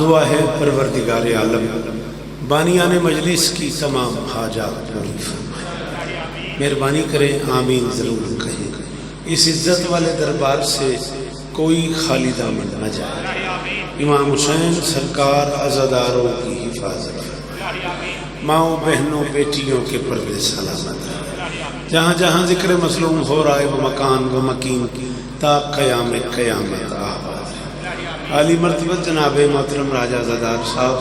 دعا ہے پروردگار عالم بانیان مجلس کی تمام حاجات پوری فرمائے، مہربانی کریں آمین ضرور کہیں، اس عزت والے دربار سے کوئی خالی دامن نہ جائے، امام حسین سرکار عزاداروں کی حفاظت فرمائے، ماؤں بہنوں بیٹیوں کے پردے سلامت رہے، جہاں جہاں ذکر مظلوم ہو رہا ہے وہ مکان و مکین تا قیام قیامت آباد ہے۔ عالی مرتبہ جناب محترم راجہ زادار صاحب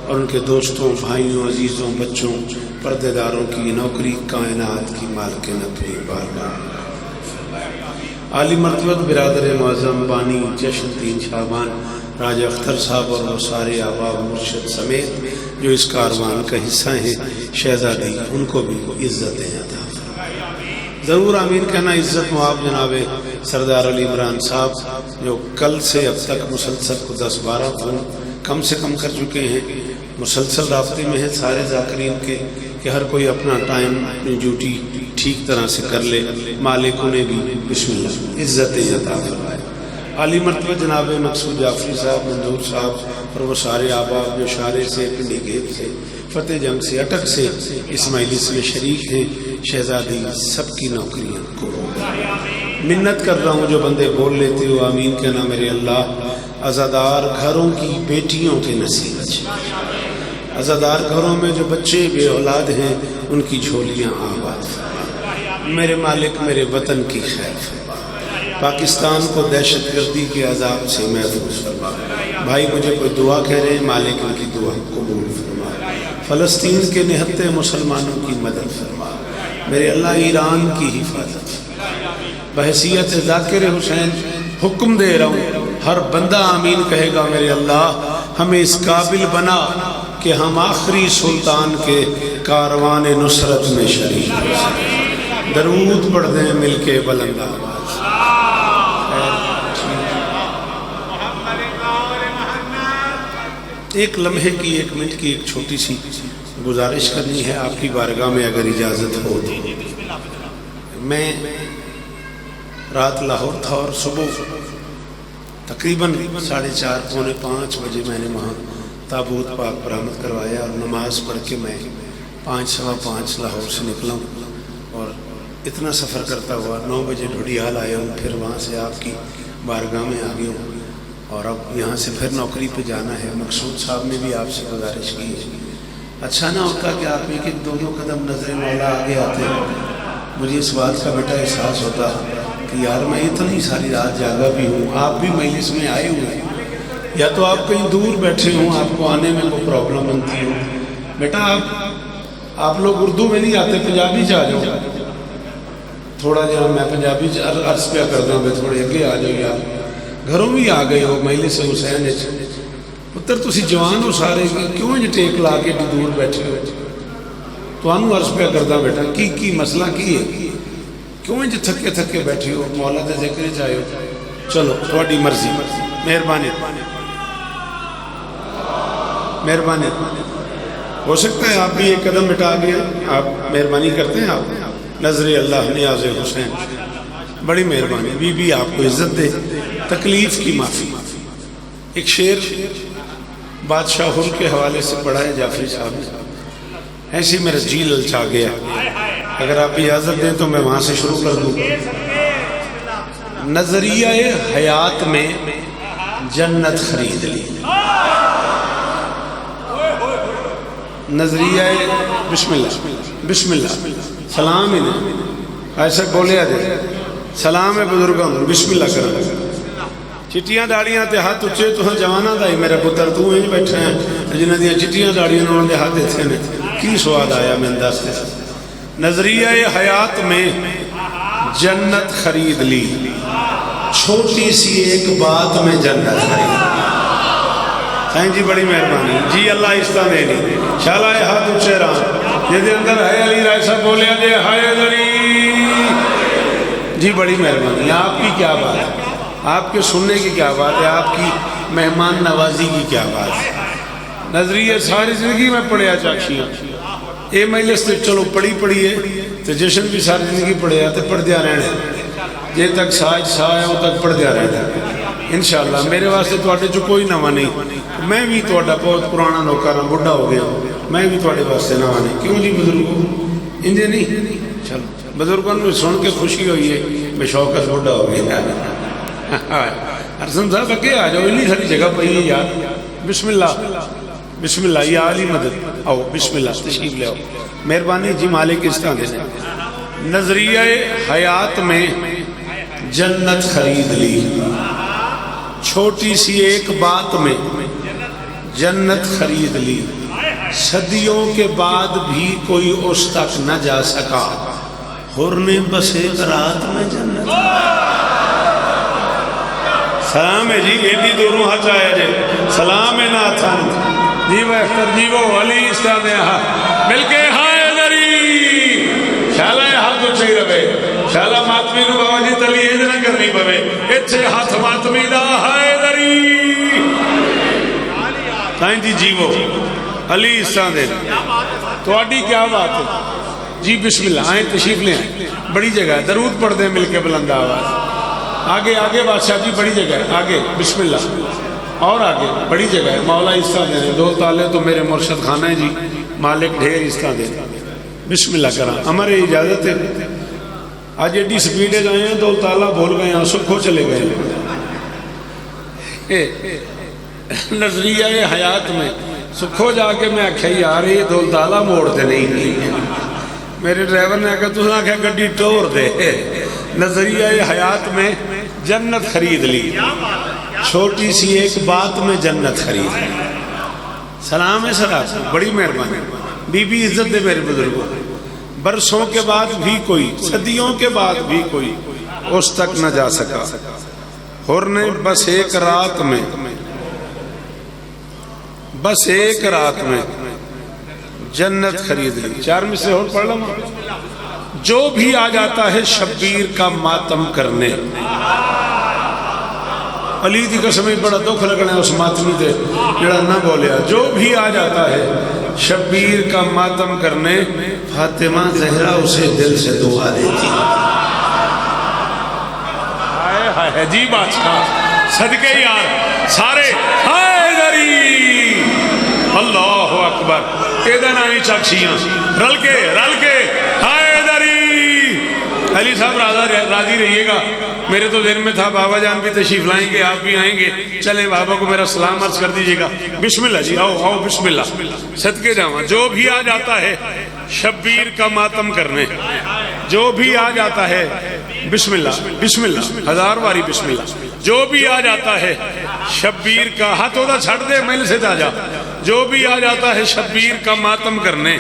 اور ان کے دوستوں، بھائیوں، عزیزوں، بچوں، پردے داروں کی نوکری کائنات کی مالکن اپنی بارگاہ، عالی مرتبہ برادر معظم بانی جشن 3 شعبان راجہ اختر صاحب اور وہ سارے احباب مرشد سمیت جو اس کاروان کا حصہ ہیں، شہزادی، ان کو بھی عزتیں عطا فرمائے۔ ضرور آمین کہنا۔ عزت مواب جناب سردار علی عمران صاحب جو کل سے اب تک مسلسل کو 10-12 فون کم سے کم کر چکے ہیں، مسلسل رابطے میں ہیں سارے ذاکرین کے کہ ہر کوئی اپنا ٹائم اپنی ڈیوٹی ٹھیک طرح سے کر لے، مالک انہیں بھی بسم اللہ عزتیں عطا فرمائے۔ عالی مرتبہ جناب مقصود جعفری صاحب، منظور صاحب اور وہ سارے احباب جو شارے سے، پنڈی گیٹ سے، فتح جنگ سے، اٹک سے اس مجلس میں شریک ہیں، شہزادی سب کی نوکریاں کو منت کر رہا ہوں جو بندے بول لیتے ہو آمین کہنا میرے اللہ، عزادار گھروں کی بیٹیوں کے نصیب اچھے، عزادار گھروں میں جو بچے بے اولاد ہیں ان کی جھولیاں آباد فرما، میرے مالک میرے وطن کی خیر فرما، پاکستان کو دہشت گردی کے عذاب سے محفوظ فرما۔ بھائی مجھے کوئی دعا کہہ رہے ہیں، مالک ان کی دعا قبول فرما، فلسطین کے نہتے مسلمانوں کی مدد فرما، میرے اللہ ایران کی حفاظت فرما۔ بحیثیت ذاکر حسین حکم دے رہا ہوں، ہر بندہ آمین کہے گا میرے اللہ ہمیں اس قابل بنا کہ ہم آخری سلطان کے کاروان نصرت میں شریک ہو سکیں۔ درود پڑھ دیں مل کے بلند آواز۔ ایک لمحے کی، 1 منٹ کی ایک چھوٹی سی گزارش کرنی ہے آپ کی بارگاہ میں اگر اجازت ہو تو۔ میں رات لاہور تھا اور صبح تقریباً 4:30 پونے 5 بجے میں نے وہاں تابوت پاک برآمد کروایا اور نماز پڑھ کے میں 5 سوا 5 لاہور سے نکلا ہوں اور اتنا سفر کرتا ہوا 9 بجے ڈھوڈیال آیا ہوں، پھر وہاں سے آپ کی بارگاہ میں آ گیا ہوں اور اب یہاں سے پھر نوکری پہ جانا ہے۔ مقصود صاحب نے بھی آپ سے گزارش کی ہے، اچھا نہ ہوتا کہ آپ 1-2 قدم نظر مولا آگے آتے ہیں، مجھے اس بات کا بیٹا احساس ہوتا کہ یار میں اتنی ساری رات جاگا بھی ہوں، آپ بھی مجلس میں آئے ہوئے ہیں، یا تو آپ کہیں دور بیٹھے ہوں، آپ کو آنے میں کوئی پرابلم بنتی ہو، بیٹا آپ لوگ اردو میں نہیں آتے، پنجابی سے آ جاؤ تھوڑا جہاں میں پنجابی عرض پہ کرتا ہوں تھوڑے اگے آ جاؤ یار، گھروں بھی آ گئے ہو مجلس حسین پتر تسی جوان ہو سارے، کیوں جو ٹیک لا کے دور بیٹھے ہو؟ تو انہوں عرض پہ کرتا بیٹا کی مسئلہ کی ہے، کیوں جو تھکے تھکے بیٹھے ہو، مولا دے ذکر چاہے ہو، چلو تھوڑی مرضی، مہربانی مہربانی، ہو سکتا ہے آپ بھی ایک قدم مٹا گیا، آپ مہربانی کرتے ہیں، آپ نظر اللہ نیاز حسین، بڑی مہربانی، بی بی آپ کو عزت دے، تکلیف کی معافی۔ ایک شعر بادشاہ حر کے حوالے سے پڑھا ہے جعفری صاحب نے، ایسی میرا جی للچا گیا، اگر آپ اجازت دیں تو میں وہاں سے شروع کر دوں۔ نظریہ حیات میں جنت خرید لی، نظریہ بسم اللہ سلام ہی نہیں ایسا بولیا دے، سلام ہے بزرگوں بسم اللہ کر، چٹیاں داڑیاں تے ہاتھ اچھے تو جوانا دا ہی میرا پتر تو ہی بیٹھے ہیں جنہ دیا چٹیاں داڑیاں انہوں نے ہاتھ دیتے ہیں، کی سواد آیا میں اندازتے سے۔ نظریہ حیات میں جنت خرید لی، چھوٹی سی ایک بات میں جنت خرید لی۔ سائن جی بڑی مہربانی جی، اللہ عزت دے لی، شالا ہاتھ اچھے رہا جیدے اندر ہے علی رائے صاحب بولے جے ہائے علی جی، بڑی مہربانی۔ آپ کی کیا بات ہے، آپ کے سننے کی کیا بات ہے، آپ کی مہمان نوازی کی کیا بات ہے۔ نظریہ ساری زندگی میں پڑھیا چاچیاں، یہ مجلس تو چلو پڑھی پڑھی ہے تو جشن بھی ساری زندگی پڑھیا تو پڑھدیا رہنا جے تک ساج سا ہے وہ تک پڑھدیا رہنا انشاءاللہ میرے واسطے تواڈے چ کوئی نواں نہیں میں بھی تواڈا بہت پرانا نوکر ہاں بڑھا ہو گیا میں بھی تواڈے واسطے نواں نہیں کیوں جی بزرگوں انجے نہیں چلو بزرگوں نے سن کے خوشی ہوئی ہے میں شوکت بڑھا ہو گیا ارسم صاحب اگے آ جاؤ انی ساری جگہ پئی ہے یار بسم اللہ یا علی مدد آؤ بسم اللہ تشریف لے آؤ مہربانی جی مالک اس طرح دینے نظریہ حیات میں جنت خرید لی چھوٹی سی ایک بات میں جنت خرید لی صدیوں کے بعد بھی کوئی اس تک نہ جا سکا حر نے بس ایک رات میں جنت سلام ہے جی ایڈی دوروں ہاتھ آیا جے سلام ہے ناتھان جی وہ اختر جی وہ علی استاد مل کے ہائے دری شالہ ہاتھ اچھے رہے شالہ ماتمی نو بابا جی تلی ایج نہ کرنی پوے اچھے ہاتھ ماتمی دا ہائے دری سائن جی جی وہ علی استاد تو آڈی کیا بات ہے جی بسم اللہ آئیں تشریف لیں بڑی جگہ ہے درود پڑھ دیں مل کے بلند آواز آگے آگے بادشاہ جی بڑی جگہ ہے آگے بسم اللہ اور آگے بڑی جگہ ہے مولا استاد دے دو تالے تو میرے مرشد خانہ ہے جی مالک ڈھیر استاد دے بسم اللہ کرا ہمارے اجازت ہے آج ایڈی سپیڈے جائے ہیں دو تالا بھول گئے ہیں سکھو چلے گئے نظریہ حیات میں سکھو جا کے میں آکھا یار یہ دو تالا موڑتے نہیں میرے ڈرائیور نے کہا تو آکھا گڈی ٹور دے نظریہ حیات میں جنت خرید لی چھوٹی سی ایک بات میں جنت خرید لی سلام ہے سر آپ بڑی مہربانی بی بی عزت دے میرے بزرگوں برسوں کے بعد بھی کوئی صدیوں کے بعد بھی کوئی اس تک نہ جا سکا حر نے بس ایک رات میں جنت خرید لی چار میں سے اور پڑھ لوں جو بھی آ جاتا ہے شبیر کا ماتم کرنے علی دی قسم بڑا دکھ لگنا ہے اس ماتمی دے جڑا نہ بولیا جو بھی آ جاتا ہے شبیر کا ماتم کرنے فاطمہ زہرا اسے دل سے دعا دیتی ہائے ہائے جی بادشاہ صدقے یار سارے ہائے دری اللہ اکبر ایدن آئی چاکشیاں رل کے ہائے دری علی صاحب راضی رہیے گا میرے تو ذہن میں تھا بابا جان بھی تشریف لائیں گے آپ بھی آئیں گے چلیں بابا کو میرا سلام عرض کر دیجئے گا بسم اللہ جی آؤ بسم اللہ صدقے جاواں جو بھی آ جاتا ہے شبیر کا ماتم کرنے جو بھی آ جاتا ہے بسم اللہ ہزار باری بسم اللہ جو بھی آ جاتا ہے شبیر کا ہاتھ ہوتا چھڑ دے میل سے جا جو بھی آ جاتا ہے شبیر کا ماتم کرنے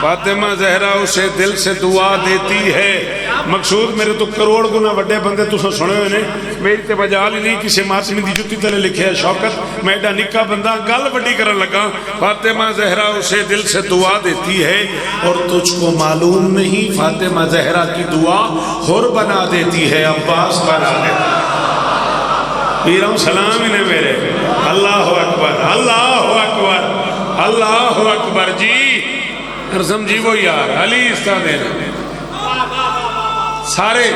فاطمہ زہرا اسے دل سے دعا دیتی ہے مقصود میرے تو کروڑ گنا وڈے بندے تو سنے ہوئے نے میری تے بجال ہی نہیں کسی ماتمی دی جتی تلے لکھے ہے شوکت میں ایڈا نکا بندہ گل وڈی کرن لگا فاطمہ زہرا اسے دل سے دعا دیتی ہے اور تجھ کو معلوم نہیں فاطمہ زہرا کی دعا حر بنا دیتی ہے عباس بنا دیتی ہے پیروں سلام انہیں میرے اللہ اکبر اللہ اکبر اللہ اکبر جی ارزم جی وہ یار علی استاد دینا سارے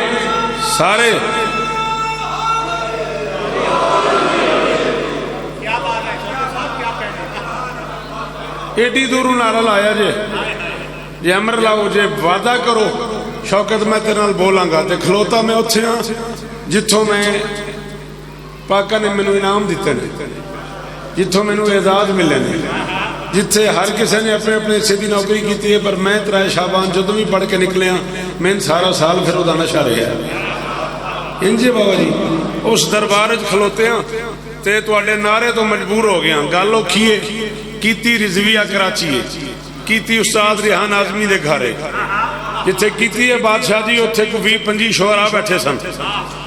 ایڈی دور نعرہ لایا جے امر لاؤ جے وعدہ کرو شوکت میں تیرے نال بولاں گا تے کھلوتا میں اتھے ہاں جتھوں میں پاکا نے منو انعام دیتے نے جتھوں منو اعزاز ملے نے جتھے ہر کسی نے اپنے اپنے حصے دی نوکری کیتی ہے پر میں ترائے شعبان جدوں بھی پڑھ کے نکلے ہاں میں سارا سال پھر ادا نشہ رہا ہے انجے بابا جی اس دربار کھلوتے ہیں تے تواڈے نعرے تو مجبور ہو گیا گل اوکھی ہے کیتی رضویہ کراچی ہے کیتی استاد ریحان اعظمی دے گھر ہے جتھے کیتی ہے بادشاہ جی اتھے کو 20-25 شعراء بیٹھے سن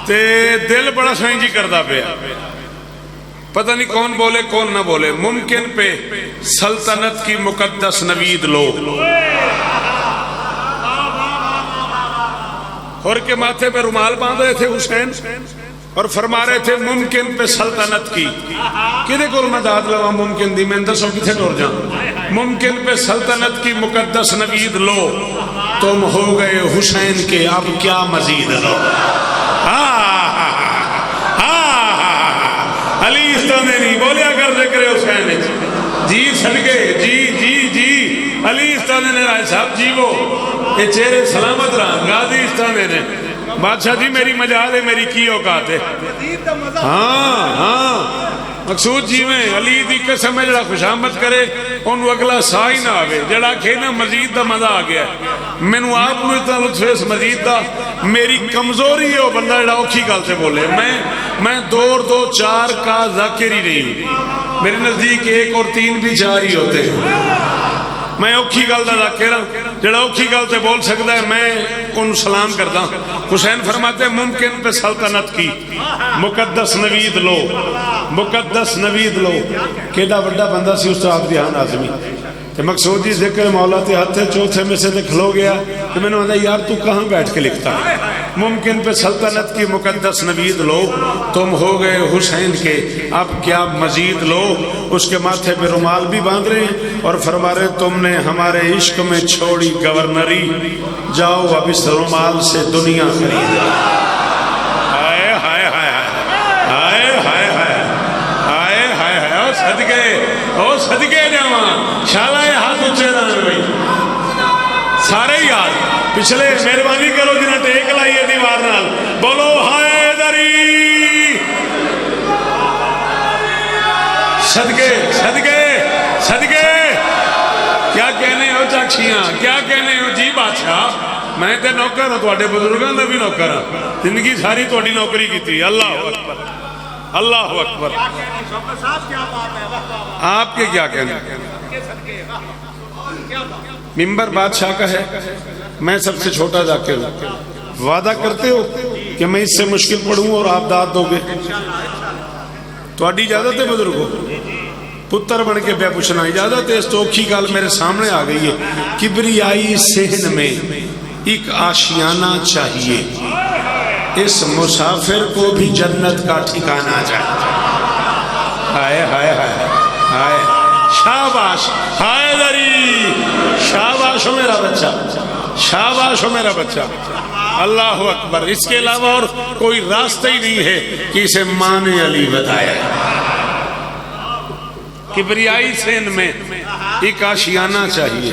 تے دل بڑا سائیں جی کردہ پہ پتہ نہیں کون بولے کون نہ بولے ممکن پہ سلطنت کی مقدس نوید لو اور کے ماتھے پہ رومال باندھے تھے حسین اور فرما رہے تھے ممکن پہ سلطنت کی کدے کول میں داد لوا ممکن دی میں دسو کتھے ٹور جاؤں ممکن پہ سلطنت کی مقدس نوید لو تم ہو گئے حسین کے اب کیا مزید لو علی استانے نہیں بولیا کر ذکر حسین جی صدقے جی علی استانے نے رائے صاحب جی وہ یہ چہرے سلامت رہا غازی استانے نے بادشاہ جی میری مجال ہے میری کی اوقات ہے ہاں مقصود جی میں علی دی قسم ہے جڑا خوشامد کرے انہوں اگلا سا ہی نہ آگے جڑا کھینا مزید دا مزہ آگیا میں نو آپ نو اتنا لطف اس مزید دا میری کمزوری ہے وہ بندہ جڑا اوکھی گل سے بولے میں 2 4 کا ذاکر ہی نہیں ہوں میرے نزدیک 1 اور 3 بھی 4 ہی ہوتے ہیں میں اوکھی گل دا ذاکر ہوں جڑا اوکھی گل سے بول سکتا ہے میں ان سلام کرتا ہوں حسین فرماتے ہیں ممکن پہ سلطنت کی مقدس نوید لو مقدس نوید لو کیڑا بڑا بندہ سی استاد ریحان اعظمی تے مقصود جی ذکر مولا تے ہاتھ چوتھے میں سے کھلو گیا تو میں نے کہا یار تو کہاں بیٹھ کے لکھتا ہے ممکن پہ سلطنت کی مقدس نوید لو تم ہو گئے حسین کے اب کیا مزید لو اس کے ماتھے پہ رومال بھی باندھ رہے ہیں اور فرما رہے تم نے ہمارے عشق میں چھوڑی گورنری جاؤ اب اس رومال سے دنیا خرید ہائے ہائے ہائے ہائے ہائے ہائے ہائے ہائے ہائے او صدقے جاواں شالا یہ ہاتھ اونچے رہنے بھائی سارے یاد پچھلے مہربانی کرو جنہیں ٹیک لائیے دیوار نال بولو حیدری صدقے صدقے صدقے کیا کہنے ہو چاکشیاں کیا کہنے ہو جی بادشاہ میں تے نوکر ہوں تواڈے بزرگاں دا بھی نوکر ہوں زندگی ساری تواڈی نوکری کیتی اللہ اکبر اللہ اکبر آپ کے کیا کہنے ممبر بادشاہ کا ہے میں سب سے چھوٹا ذاکر ہوں وعدہ کرتے ہو کہ میں اس سے مشکل پڑھوں اور آپ داد دو گے تو اڈی اجازت ہے بزرگوں پتر بن کے بے پوچھنا اجازت ہے اس تو اوکھی گل میرے سامنے آ گئی ہے کبریائی صحن میں ایک آشیانہ چاہیے اس مسافر کو بھی جنت کا ٹھکانہ چاہیے ہائے ہائے ہائے ہائے شاباش حیدری شاباش ہو میرا بچہ شاباش ہو میرا بچہ اللہ اکبر اس کے علاوہ اور کوئی راستہ ہی نہیں ہے کہ اسے ماں نے علی بتایا کبریائی سین میں ایک آشیانہ چاہیے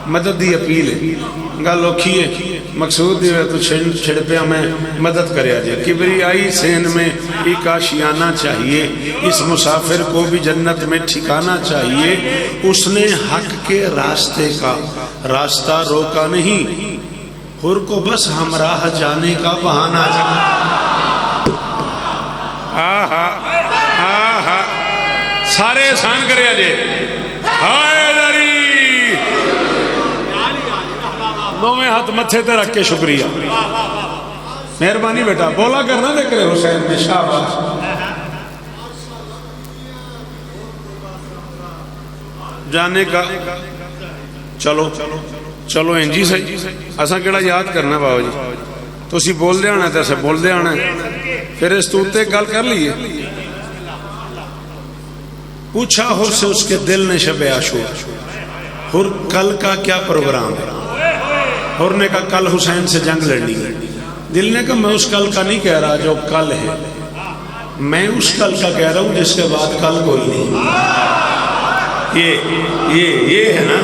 مدد دی اپیل ہے گل اوکھی ہے مقصود دی ہے تو چھڑ پہ ہمیں مدد کریا جائے کبریائی سین میں ایک آشیانہ چاہیے اس مسافر کو بھی جنت میں ٹھکانہ چاہیے اس نے حق کے راستے کا راستہ روکا نہیں حر کو بس ہمراہ جانے کا بہانہ چاہیے آہا آہا سارے احسان کریا جائے حیدری میں ہاتھ متھے تے رکھ کے شکریہ مہربانی بیٹا بولا کرنا دے کرے حسین میں شاباش جانے کا چلو چلو انجی صحیح اساں کیڑا یاد کرنا بابا جی تو اسی بول دے آنا تے اسے بول دے آنا پھر اس توتے گل کر لیے پوچھا حر سے اس کے دل نے شب عاشور حر کل کا کیا پروگرام ہے حر نے کہا کل حسین سے جنگ لڑنی ہے دل نے کہا میں اس کل کا نہیں کہہ رہا جو کل ہے میں اس کل کا کہہ رہا ہوں جس کے بعد کل کوئی نہیں یہ ہے نا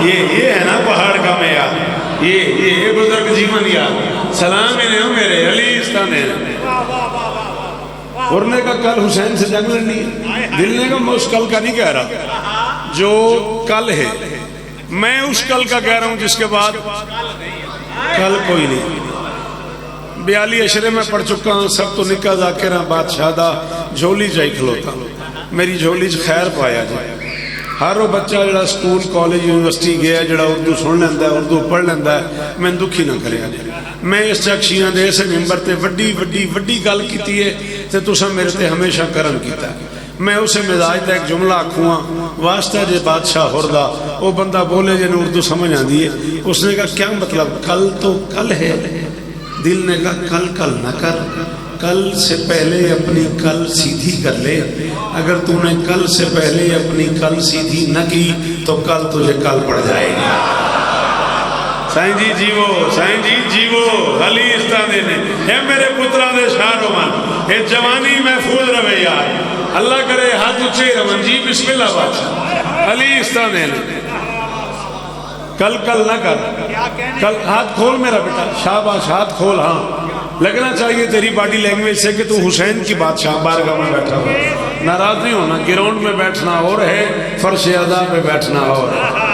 یہ ہے نا پہاڑ کا معیار یہ بزرگ جیون یاد سلام انہیں میرے علی استانے حر نے کہا کل حسین سے جنگ لڑنی ہے دل نے کہا میں اس کل کا نہیں کہہ رہا جو کل ہے میں اس کل کا کہہ رہا ہوں جس کے بعد کل کوئی نہیں 42 اشرے میں پڑھ چکا ہوں سب تو نکاح ذاکر ہیں بادشاہ دا جھولی چاہی کھلوتا میری جھولی خیر پایا جائے ہر وہ بچہ جڑا سکول کالج یونیورسٹی گیا جڑا اردو سن لیندہ ہے اردو پڑھ لیندہ ہے میں دکھی نہ کریا جائے میں اس چکشیاں دے سے ممبر تے وڈی گل کیتی ہے تے تسا میرے تے ہمیشہ کرم کیتا ہے میں اسے مزاج دا ایک جملہ آکھواں واسطہ جے بادشاہ ہردہ وہ بندہ بولے جن اردو سمجھ آن دیئے اس نے کہا کیا مطلب کل تو کل ہے دل نے کہا کل نہ کر کل سے پہلے اپنی کل سیدھی کر لے. اگر تو نے کل سے پہلے اپنی کل سیدھی نہ کی تو کل تجھے کل پڑ جائے گی. سائیں جی جیو، سائیں جی جیو، علی استادے نے اے میرے پترا دے شاہ رومان اے جوانی محفوظ رہے یار. اللہ کرے ہاتھ اچھے رمن جی. بسم اللہ بادشاہ علی استادے نے کل نہ کر. کل ہاتھ کھول میرا بیٹا، شاباش ہاتھ کھول. ہاں لگنا چاہیے تیری باڈی لینگویج سے کہ تو حسین کی بادشاہ بارگاہ میں بیٹھا ہوا. ناراض نہیں ہونا، گراؤنڈ میں بیٹھنا اور ہے، فرش ادا پہ بیٹھنا اور ہے.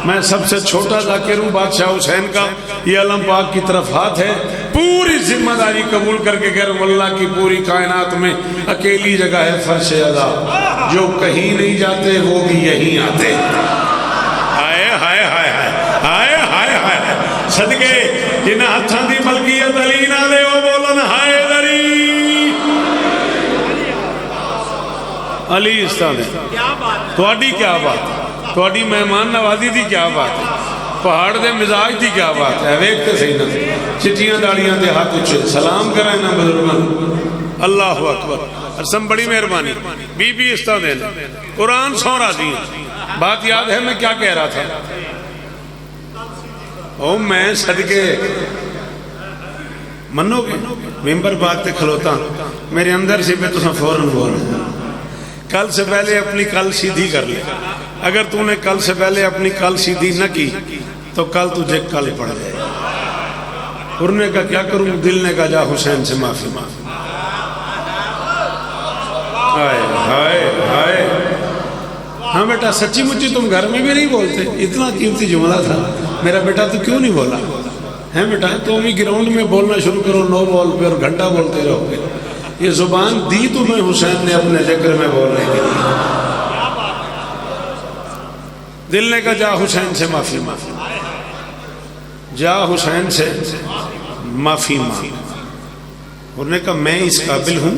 میں سب سے چھوٹا ذاکر ہوں بادشاہ حسین کا. یہ علم پاک کی طرف ہاتھ ہے. پوری ذمہ داری قبول کر کے کہہ رہا ہوں اللہ کی پوری کائنات میں اکیلی جگہ ہے فرش ادا. جو کہیں نہیں جاتے وہ بھی یہیں آتے. ہائے ہائے ہائے ہائے ہائے ہائے صدقے جنہ ہتھاں دی ملکیت علی نہ دے او بولن ہائے دری. علی استاد تواڈی کیا بات ہے، تواڈی مہمان نوازی دی کیا بات ہے، پہاڑ دے مزاج دی کیا بات ہے. ویکھتے صحیح نہ چٹیاں داڑیاں دے ہاتھ اچھے سلام کرائیں نا بزرگاں. اللہ اکبر. سم بڑی مہربانی. بی بی استاد قرآن سو راضی ہیں. بات یاد ہے میں کیا کہہ رہا تھا؟ او میں صدقے منو گے ممبر بات تے کھلوتا میرے اندر سے میں تو فوراً بول رہا ہوں کل سے پہلے اپنی کل سیدھی کر لے. اگر تو نے کل سے پہلے اپنی کل سیدھی نہ کی تو کل تجھے کل پڑ جائے. کرنے کا کیا کروں، دل نے کہا جا حسین سے معافی مانگ. ہائے ہائے ہائے. ہاں بیٹا سچی مچی تم گھر میں بھی نہیں بولتے. اتنا قیمتی جملہ تھا میرا بیٹا تو کیوں نہیں بولا ہے بیٹا؟ تم ہی گراؤنڈ میں بولنا شروع کرو نو بال پہ اور گھنٹہ بولتے رہو گے. یہ زبان دی تمہیں حسین نے اپنے ذکر میں بولنے کے لیے. دل نے کہا جا حسین سے معافی مانگ، جا حسین سے معافی مانگ. انہوں نے کہا میں اس قابل ہوں.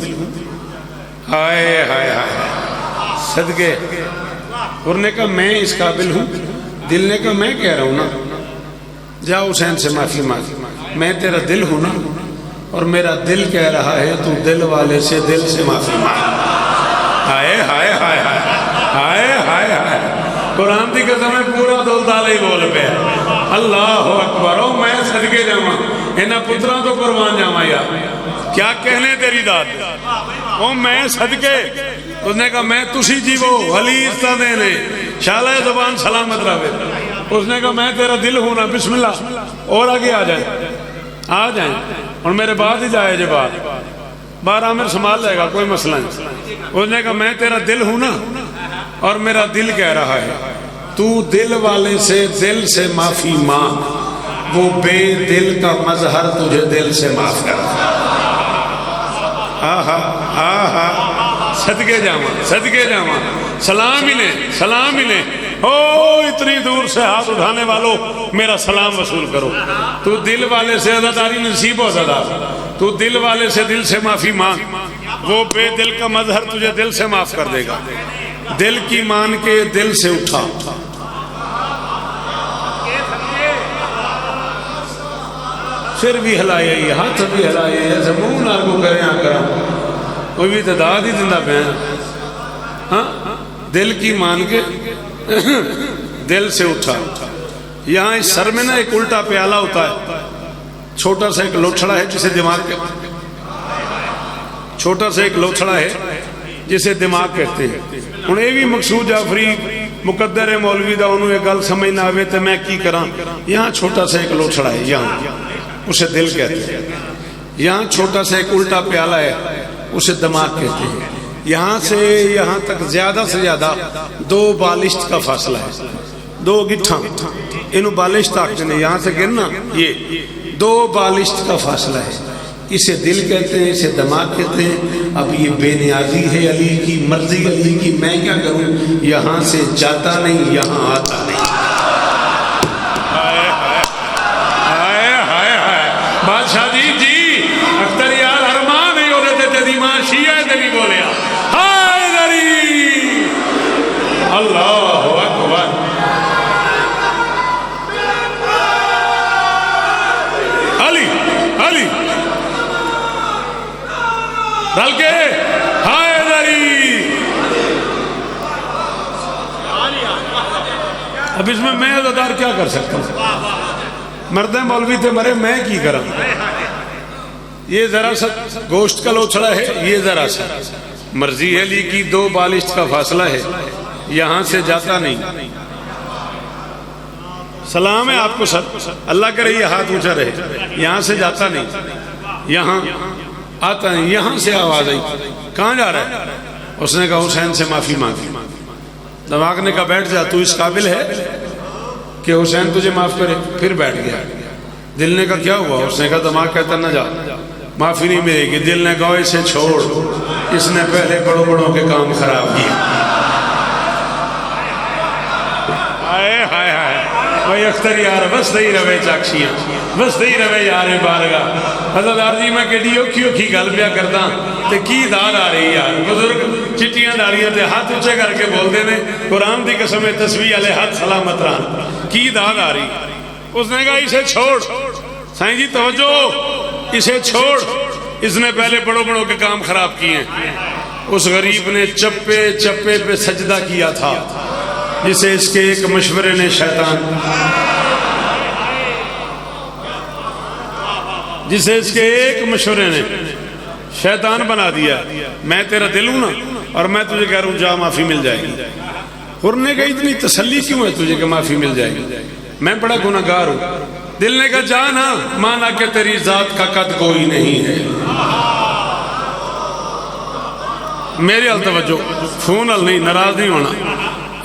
ہائے ہائے ہائے صدقے. انہوں نے کہا میں اس قابل ہوں. دل نے کہا میں کہہ رہا ہوں نا جا حسین سے معافی مانگ. میں تیرا دل ہوں نا اور میرا دل کہہ رہا ہے تو دل والے سے دل سے معافی مانگ. ہائے ہائے ہائے ہائے ہائے ہائے ہائے. قرآن دی قسم ہے پورا دل تالے ہی بول پہ. اللہ اکبر. او میں صدقے جاواں انہاں پتراں تو قربان جاواں یار. کیا کہنے تیری داد. او میں صدقے. اس نے کہا میں تسی جیو علی استادے نے شالہ زبان سلامت رہے. اس نے کہا میں تیرا دل ہوں نا. بسم اللہ. اور آگے آ جائیں آ جائیں. اور میرے بعد ہی جائے جب بار عامر سنبھال لے گا کوئی مسئلہ نہیں. اس نے کہا میں تیرا دل ہوں نا اور میرا دل کہہ رہا ہے تو دل والے سے دل سے معافی مانگ. وہ بے دل کا مظہر تجھے دل سے معاف کر. آہا آہا صدقے جاواں صدقے جاواں. سلام ملے سلام ملے. او اتنی دور سے ہاتھ اٹھانے والوں میرا سلام وصول کرو. تو دل والے سے عزاداری نصیب ہو زدہ. تو دل والے سے دل سے معافی مانگ. وہ بے دل کا مظہر تجھے دل سے معاف کر دے گا. دل کی مان کے دل سے اٹھا. سر بھی ہلائے ہاتھ بھی ہلائے ایسے منہ نہ کو کریں آ کر کوئی بھی تعداد ہی دندہ پہ ہیں. ہاں دل کی مان کے دل سے اٹھا. یہاں اس سر میں نا ایک الٹا پیالہ ہوتا ہے. چھوٹا سا ایک لوچھڑا ہے جسے دماغ کہتے ہیں. چھوٹا سا ایک لوچھڑا ہے جسے دماغ کہتے ہیں. ہن یہ بھی مقصود جعفری مقدر مولوی دا انہوں یہ گل سمجھ نہ آوے تو میں کی کراں. یہاں چھوٹا سا ایک لوچھڑا ہے یہاں اسے دل کہتے ہیں. یہاں چھوٹا سا ایک الٹا پیالہ ہے اسے دماغ کہتے ہیں. یہاں سے یہاں تک زیادہ سے زیادہ 2 بالشت کا فاصلہ ہے. 2 گٹھاں انہوں بالشت آکتے ہیں. یہاں سے گرنا یہ 2 بالشت کا فاصلہ ہے. اسے دل کہتے ہیں اسے دماغ کہتے ہیں. اب یہ بے نیازی ہے علی کی مرضی علی کی. میں کیا کروں یہاں سے جاتا نہیں یہاں آتا نہیں. بادشاہ جی اختر یار ارمان نہیں ہو رہے تھے دیمان شیعہ دلی بولے ہائے دری. اللہ اکبر. علی علی رل کے حیدری۔ اب اس میں عزادار کیا کر سکتا ہوں؟ مردیں مولوی تھے مرے، میں کی کروں؟ یہ ذرا سا گوشت کا لوچڑا ہے، یہ ذرا سا مرضی علی کی 2 بالشت کا فاصلہ ہے، یہاں سے جاتا نہیں۔ سلام ہے آپ کو سر، اللہ کرے یہ ہاتھ اونچا رہے، یہاں سے جاتا نہیں، یہاں آتا نہیں، یہاں سے آواز آئی، کہاں جا رہا ہے؟ اس نے کہا حسین سے معافی مانگی۔ دماغ نے کہا بیٹھ جا، تو اس قابل ہے کہ حسین تجھے معاف کرے؟ پھر بیٹھ گیا۔ دل نے کہا کیا ہوا؟ اس نے کہا دماغ کہتا نہ جا، معافی نہیں ملے گی۔ دل نے کہا اسے چھوڑ، اس نے پہلے بڑوں بڑوں کے کام خراب کیے۔ ہائے ہائے ہائے بھائی اختر یار بس دہی روے چاکشیاں، بس دہی روے یار بارگاہ۔ حضرت جی میں کہڑی اوکھی اوکھی گل پیا کردا تے کی داد آ رہی یار۔ بزرگ چٹیاں داڑیاں تے ہاتھ اونچے کر کے بولدے نے قرآن دی قسم تسبیح والے ہاتھ سلامت رہن، کی داد آ رہی۔ اس نے کہا اسے چھوڑ، سائیں جی توجہ، اسے چھوڑ، اس نے پہلے بڑوں بڑوں کے کام خراب کیے ہیں۔ اس غریب نے چپے چپے پہ سجدہ کیا تھا جسے اس کے ایک مشورے نے شیطان بنا دیا۔ میں تیرا دل ہوں نا، اور میں تجھے کہہ رہا ہوں جا معافی مل جائے گی۔ نے کہا اتنی تسلی کیوں ہے تجھے کہ معافی مل جائے گی؟ میں بڑا گناہگار ہوں۔ دل نے کہا جا نا، مانا کہ تیری ذات کا قد کوئی نہیں ہے۔ میرے حال توجہ، فون حال نہیں، ناراض نہیں ہونا،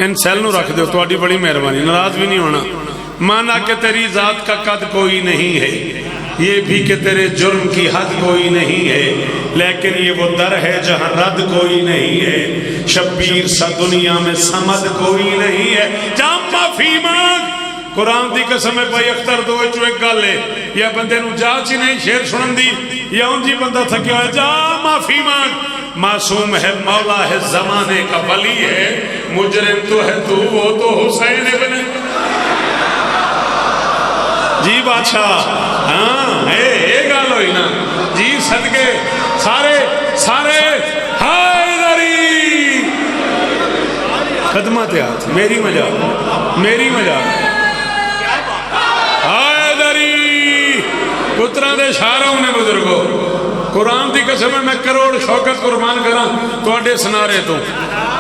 ان سیل نو رکھ دو، تواڈی بڑی مہربانی، ناراض بھی نہیں ہونا۔ مانا کہ تیری ذات کا قد کوئی نہیں ہے، یہ بھی کہ تیرے جرم کی حد کوئی نہیں ہے، لیکن یہ وہ در ہے جہاں رد کوئی نہیں ہے۔ شبیر سا دنیا میں سمد کوئی نہیں ہے، جا معافی مانگ۔ قرآن دی قسم ہے بھائی اختر دو چو ایک گل ہے، یا بندے نو جا چی نہیں شیر سنن دی، یا ان جی بندہ تھکیا ہے، جا معافی مانگ۔ معصوم ہے، مولا ہے، زمانے کا ولی ہے، مجرم تو ہے تو، وہ تو حسین ابن جی بادشاہ۔ ہاں اے گال ہوئی نا جی، صدقے سارے حیدری خدمت ہاتھ، میری مجا حیدری پترہ دے شاروں نے بزرگوں۔ قرآن دی قسم ہے میں کروڑ شوکت قربان کراں تواڈے سنارے تو۔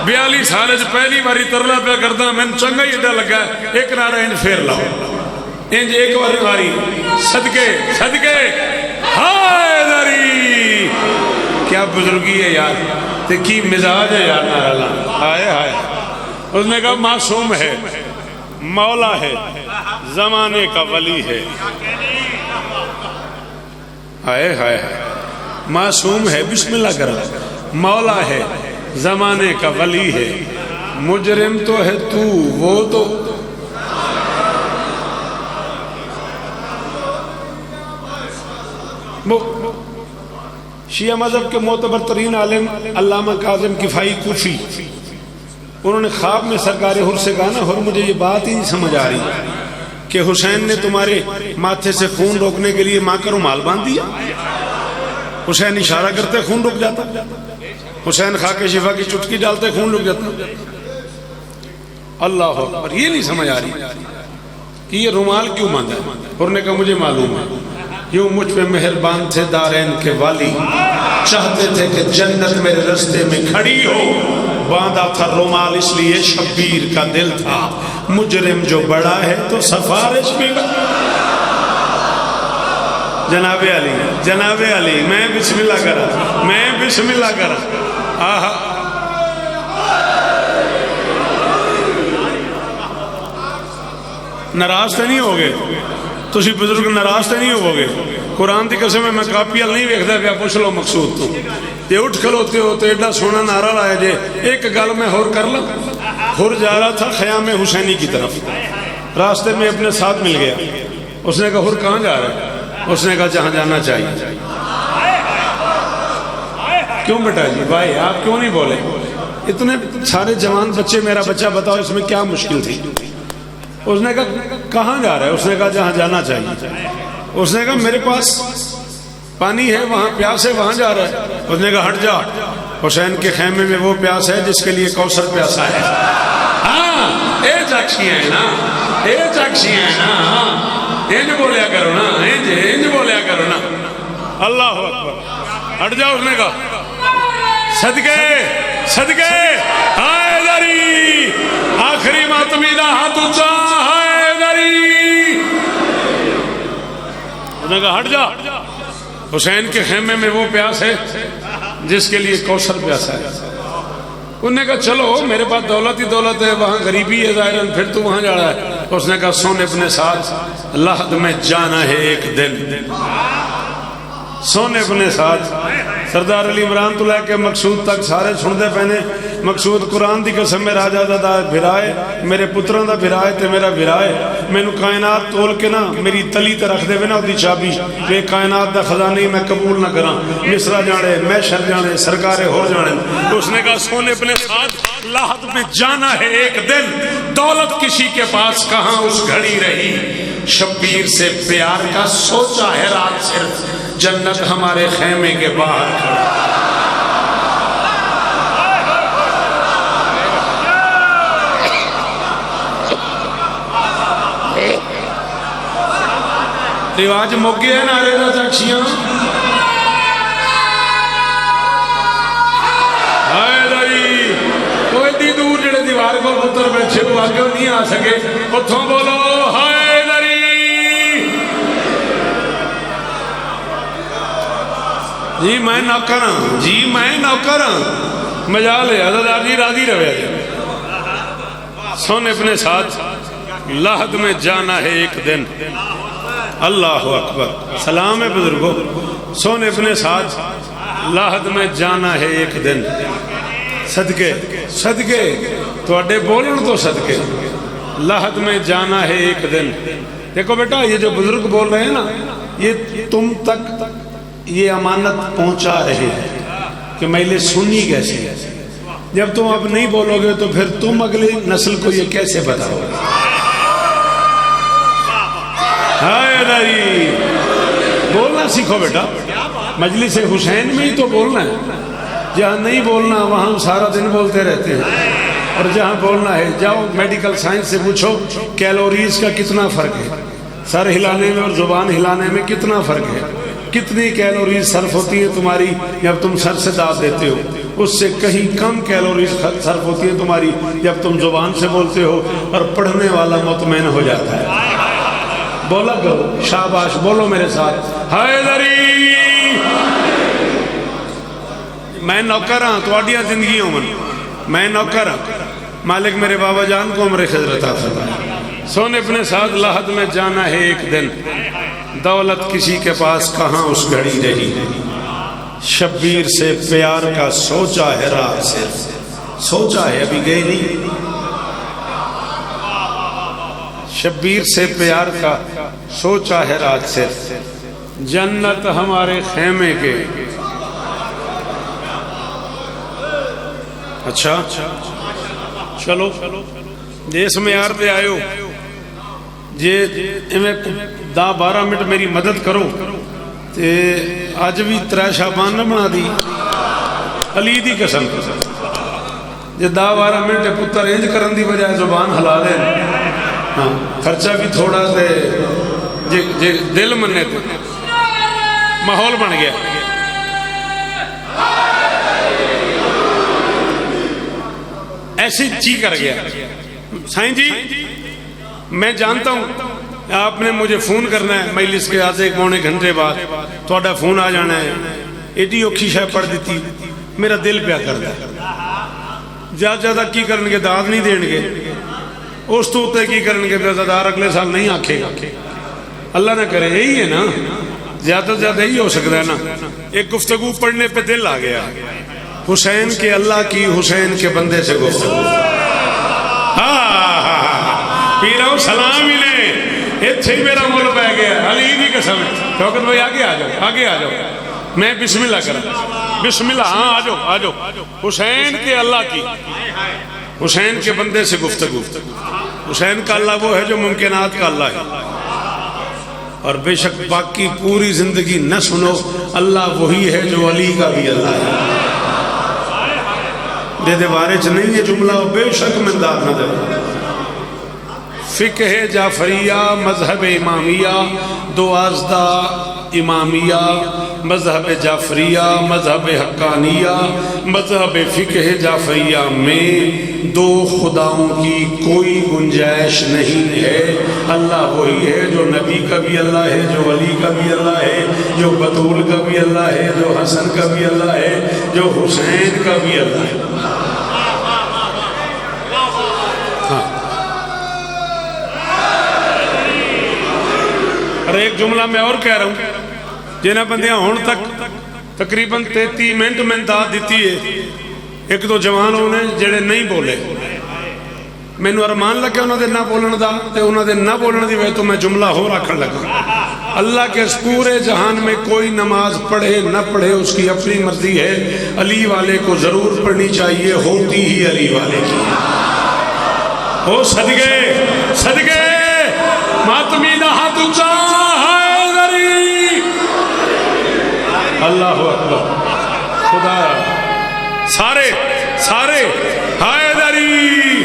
42 سال پہلی باری ترلا پیا کردا، میں چنگا ہی ایڈا لگا ایک نعرہ انج پھیر لاؤ، انج ایک باری صدقے حیدری۔ کیا بزرگی ہے یار، تے کی مزاج ہے یار نعرہ لانا۔ ہائے ہائے، اس نے کہا معصوم ہے، مولا ہے، زمانے کا ولی ہے۔ ہائے ہائے ہائے، معصوم ہے، بسم اللہ کرا، مولا ہے، زمانے کا ولی ہے، مجرم تو ہے تو، وہ تو شیعہ مذہب کے معتبر ترین عالم علامہ کاظم کفائی کوفی، انہوں نے خواب میں سرکار حر سے کہا نا، حر مجھے یہ بات ہی نہیں سمجھ آ رہی کہ حسین نے تمہارے ماتھے سے خون روکنے کے لیے ماں کا رومال باندھ دیا۔ حسین اشارہ کرتے خون رک جاتا، حسین خاک شفا کی چٹکی ڈالتے خون رک جاتا۔ اللہ اکبر، یہ نہیں سمجھ آ رہی کہ یہ رومال کیوں باندھا ہے۔ حر نے کہا مجھے معلوم ہے، یوں مجھ پہ مہربان تھے دارین کے والی، چاہتے تھے کہ جنت میرے رستے میں کھڑی ہو، باندھا تھا رومال اس لیے شبیر کا دل تھا، مجرم جو بڑا ہے تو سفارش بھی جناب علی میں بسم اللہ کرا آہا۔ ناراض تو نہیں ہوگے تسی بزرگ، ناراض تو نہیں ہوگے؟ قرآن دی قسم ہے میں کاپی نہیں ویکھدا پیا، پوچھ لو مقصود تو تے اٹھ کھلوتے ہو تو ایڈا سونا نعرہ لایا جے۔ ایک گل میں ہور کر لوں، ہور جا رہا تھا خیام حسینی کی طرف، راستے میں اپنے ساتھ مل گیا، اس نے کہا ہور کہاں جا رہا ہے؟ اس نے کہا جہاں جانا چاہیے۔ کیوں بیٹا جی بھائی آپ کیوں نہیں بولے؟ اتنے سارے جوان بچے، میرا بچہ بتاؤ اس میں کیا مشکل تھی؟ اس نے کہا کہاں جا رہا ہے؟ اس نے کہا جہاں جانا چاہیے۔ اس نے کہا میرے پاس پانی ہے، وہاں پیاس ہے، وہاں جا رہا ہے۔ اس نے کہا ہٹ جا، حسین کے خیمے میں وہ پیاس ہے جس کے لیے کوثر پیاسا ہے۔ ہاں اے چاکشی ہیں نا، اے چاکشی ہیں نا، انج بولیا کرو نا، انج بولیا کرو نا۔ اللہ اکبر، ہٹ جاؤ۔ اس نے کہا صدقے صدقے حیدری، آخری ماتمی دا ہاتھ اونچا، حیدری۔ اس نے کہا ہٹ جا، حسین کے خیمے میں وہ پیاس ہے جس کے لیے کوثر پیاسا ہے۔ انہوں نے کہا چلو میرے پاس دولت ہی دولت ہے، وہاں غریبی ہے ظاہراً، پھر تو وہاں جا رہا ہے۔ اس نے کہا سن اپنے ساتھ، لحد میں جانا ہے ایک دن، سن اپنے ساتھ۔ سردار علی عمران تو لے کے مقصود تک سارے سن دے پہنے۔ مقصود قرآن دی قسم میں راجہ دا بھرائے، میرے پتروں دا بھرائے تے میرا بھرائے، مینو کائنات تول کے نا میری تلی تے رکھ دے نا دی چابی، یہ کائنات دا خزانہ میں قبول نہ کراں، مصرا جانے، محشر جانے، سرکار ہو جانے۔ اس نے کہا سونے اپنے ساتھ، لحد میں جانا ہے ایک دن، دولت کسی کے پاس کہاں اس گھڑی رہی، شبیر سے پیار کا سوچا ہے رات صرف، جنت ہمارے خیمے کے باہر کھڑا۔ رواج موقع ہے نعرے دا چاکشیاں، حیدری کوئی دی دور جڑے دیوار کو پتر بیٹھے وہ آگے نہیں آ سکے، اتھوں بولو حیدری۔ جی میں نوکر ہوں، جی میں نوکر ہوں، مجال ہے عزادار جی راضی رہے۔ سن اپنے ساتھ، لحد میں جانا ہے ایک دن۔ اللہ اکبر، سلام ہے بزرگوں۔ سن اپنے ساتھ، لحد میں جانا ہے ایک دن، صدقے صدقے تواڈے بولن تو صدقے، لحد میں جانا ہے ایک دن۔ دیکھو بیٹا یہ جو بزرگ بول رہے ہیں نا، یہ تم تک یہ امانت پہنچا رہے ہیں کہ میں سنی کیسے ہے۔ جب تم اب نہیں بولو گے تو پھر تم اگلی نسل کو یہ کیسے بتاؤ گے؟ حیدری بولنا سیکھو بیٹا، مجلس حسین میں ہی تو بولنا ہے، جہاں نہیں بولنا وہاں سارا دن بولتے رہتے ہیں، اور جہاں بولنا ہے جاؤ میڈیکل سائنس سے پوچھو کیلوریز کا کتنا فرق ہے، سر ہلانے میں اور زبان ہلانے میں کتنا فرق ہے، کتنی کیلوریز صرف ہوتی ہے تمہاری جب تم سر سے داد دیتے ہو، اس سے کہیں کم کیلوریز صرف ہوتی ہے تمہاری جب تم زبان سے بولتے ہو، اور پڑھنے والا مطمئن ہو جاتا ہے۔ بولا کرو، شاباش، بولو میرے ساتھ، حیدری۔ میں نوکر ہاں تواڈیاں زندگیوں میں نوکر ہاں، مالک میرے بابا جان کو عمر خضر عطا فرمائے۔ سن اپنے ساتھ، لحد میں جانا ہے ایک دن، دولت کسی کے پاس کہاں اس گھڑی رہی، شبیر سے پیار کا سوچا ہے رات سے، سوچا ہے ابھی گئے نہیں، شبیر سے پیار کا سوچا ہے رات سے، جنت ہمارے خیمے کے۔ اچھا چلو جس معیار پہ آئے ہو، جی 10-12 منٹ میری مدد کرو تے اج بھی 3 شعبان نہ بنا دی، علی دی قسم جی 10-12 منٹ پتر انج کرن دی بجائے زبان ہلا دے، ہاں خرچہ بھی تھوڑا تے جی دل منے تے ماحول بن گیا۔ ایسی چی کر گیا سائیں جی، میں جانتا ہوں آپ نے مجھے فون کرنا ہے، مجلس کے آدھے پونے گھنٹے بعد تھوڑا فون آ جانا ہے، ایڈی اوکھی شے پڑھ دیتی، میرا دل پیا کرتا ہے، زیادہ زیادہ کی کرن گے داد نہیں دین گے، اس تو تے کی کرن گے بیزادار اگلے سال نہیں آکھے گا، اللہ نہ کرے، یہی ہے نا، زیادہ زیادہ یہی ہو سکتا ہے نا۔ ایک گفتگو پڑھنے پہ دل آ گیا، حسین کے اللہ کی، حسین کے بندے سے گفتگو، پیراؤ سلام ہی لے، اتھے ہی میرا مول پہ گیا، علی بھی قسم ہے، شوکت بھائی آگے آ جاؤ، آگے آ جاؤ، میں بسم اللہ کروں، بسم اللہ، ہاں آ جاؤ آ جاؤ، حسین کے اللہ کی، حسین کے بندے سے گفتگو۔ حسین کا اللہ وہ ہے جو ممکنات کا اللہ ہے، اور بے شک باقی پوری زندگی نہ سنو، اللہ وہی ہے جو علی کا بھی اللہ ہے۔ دے بارے چ نہیں یہ جملہ بے شک مندار نہ دے۔ فقہ جعفریہ، مذہب امامیہ، دو آزدہ امامیہ، مذہب جعفریہ، مذہب حقانیہ، مذہب فقہ جعفریہ میں دو خداؤں کی کوئی گنجائش نہیں ہے۔ اللہ وہی ہے جو نبی کا بھی اللہ ہے، جو علی کا بھی اللہ ہے، جو بطول کا بھی اللہ ہے، جو حسن کا بھی اللہ ہے، جو حسین کا بھی اللہ ہے۔ اور ایک جملہ میں اور کہہ رہا ہوں، جنہ بندیاں ہون تک تقریباً 33 منٹ میں داد دیتی ہے، ایک دو جوان ہونے جڑے نہیں بولے، میں نے ارمان لگا انہوں نے نہ بولن دا، تے انہوں نے نہ بولن دی وے تو میں جملہ ہو رکھن لگا۔ اللہ کے اس پورے جہان میں کوئی نماز پڑھے نہ پڑھے اس کی اپنی مرضی ہے، علی والے کو ضرور پڑھنی چاہیے، ہوتی ہی علی والے کی ہو۔ صدقے صدقے ماتمی دا ہاتھ اونچا ہے ذری، اللہ اکبر، خدا سارے سارے ہائے دری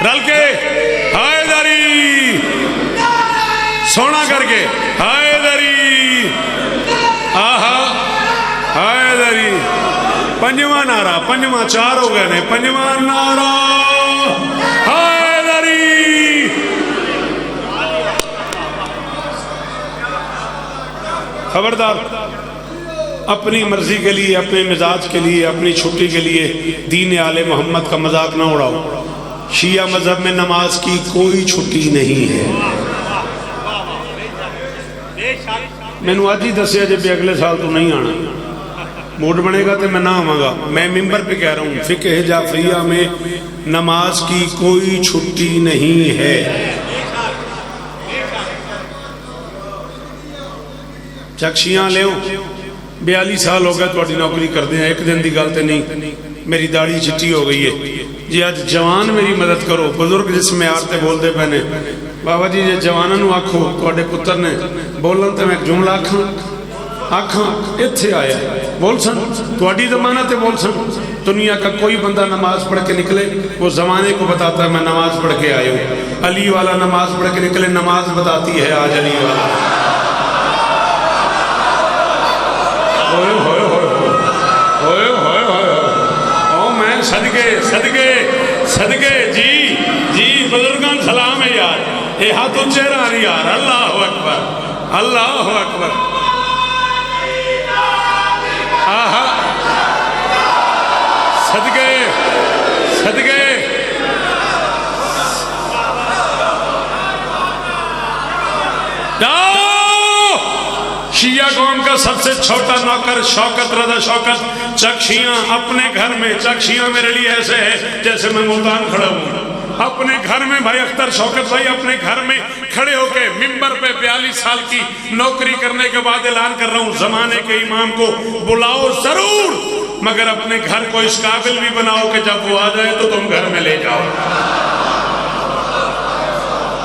رل کے، ہائے دری سونا کر کے، ہائے دری آہا ہائے دری۔ پنجواں نعرہ، پنجواں چار ہو گئے نے، پنجواں نعرہ ہائے دری۔ خبردار، اپنی مرضی کے لیے، اپنے مزاج کے لیے، اپنی چھٹی کے لیے دین آل محمد کا مذاق نہ اڑاؤ۔ شیعہ مذہب میں نماز کی کوئی چھٹی نہیں ہے۔ میں نے آج ہی دسیا جب اگلے سال تو نہیں آنا، موڈ بنے گا تو میں نہ آواں گا۔ میں ممبر پہ کہہ رہا ہوں، فقہ جعفریہ میں نماز کی کوئی چھٹی نہیں ہے۔ چکشیاں لے 42 سال ہو گئے تھوڑی نوکری کر دیں، ایک دن دی گل تے نہیں، میری داڑھی چٹی ہو گئی ہے جی۔ آج جوان میری مدد کرو، بزرگ جس میں آرتے بول دے پہنے بابا جی جی جوانوں نو آکھو تواڈے پتر نے بولن تے میں ایک جملہ آکھاں ایتھے آیا بول سن، تواڈی ضمانت تے بول سن۔ دنیا کا کوئی بندہ نماز پڑھ کے نکلے وہ زمانے کو بتاتا ہے میں نماز پڑھ کے آیا ہوں۔ علی والا نماز پڑھ کے نکلے، نماز بتاتی ہے آج علی والا۔ ہوئے ہوئے ہوئے ہوئے ہوئے ہوئے او میں صدقے صدقے صدقے جی جی بزرگان سلام ہے یار، اے ہاتھ اونچے رہا یار۔ اللہ اکبر اللہ اکبر، آہا صدقے صدقے۔ شیعہ قوم کا سب سے چھوٹا نوکر شوکت رضا شوکت چکشیاں اپنے گھر میں، چکشیاں میرے لیے ایسے ہے جیسے میں ملتان کھڑا ہوں، اپنے گھر میں بھائی اختر شوکت بھائی اپنے گھر میں کھڑے ہو کے ممبر پہ 42 سال کی نوکری کرنے کے بعد اعلان کر رہا ہوں، زمانے کے امام کو بلاؤ ضرور، مگر اپنے گھر کو اس قابل بھی بناؤ کہ جب وہ آ جائے تو تم گھر میں لے جاؤ۔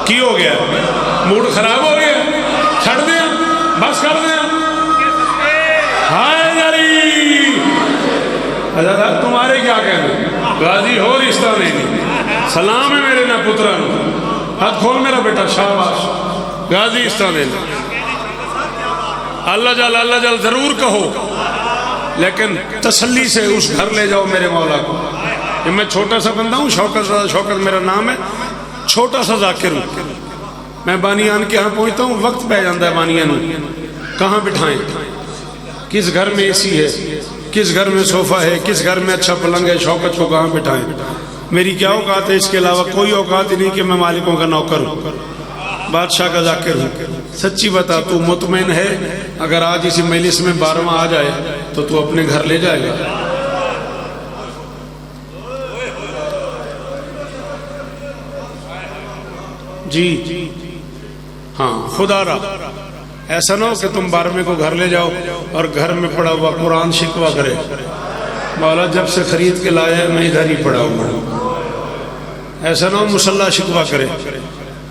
کی ہو گیا؟ موڈ خراب ہو گیا؟ چھڑ دیں بس کر دیں۔ ہائے دری حضرت تمہارے کیا کہنا، غازی ہو رشتہ نہیں، سلام ہے میرے نہ پتران، ہاتھ کھول میرا بیٹا، شاباش غازی رشتہ نہیں۔ اللہ جل ضرور کہو، لیکن تسلی سے اس گھر لے جاؤ میرے مولا کو۔ میں چھوٹا سا بندہ ہوں، شوکت میرا نام ہے، چھوٹا سا ذاکر ہوں۔ میں بانیان کے ہاں پہنچتا ہوں، وقت پہ جاندہ ہے بانیان کہاں بٹھائیں، کس گھر میں اے سی ہے، کس گھر میں صوفہ ہے، کس گھر میں اچھا پلنگ ہے، شوکت کو کہاں بٹھائیں۔ میری کیا اوقات ہے، اس کے علاوہ کوئی اوقات ہی نہیں کہ میں مالکوں کا نوکر ہوں، بادشاہ کا ذاکر ہوں۔ سچی بتا تو مطمئن ہے اگر آج اسی مجلس میں 12واں آ جائے تو اپنے گھر لے جائے گا؟ جی ہاں خدا رہا، ایسا نہ ہو کہ تم 12ویں کو گھر لے جاؤ اور گھر میں پڑا ہوا قرآن شکوا کرے، مولا جب سے خرید کے لایا ہے میں ادھر ہی پڑا ہوں۔ ایسا نہ ہو مصلی شکوا کرے،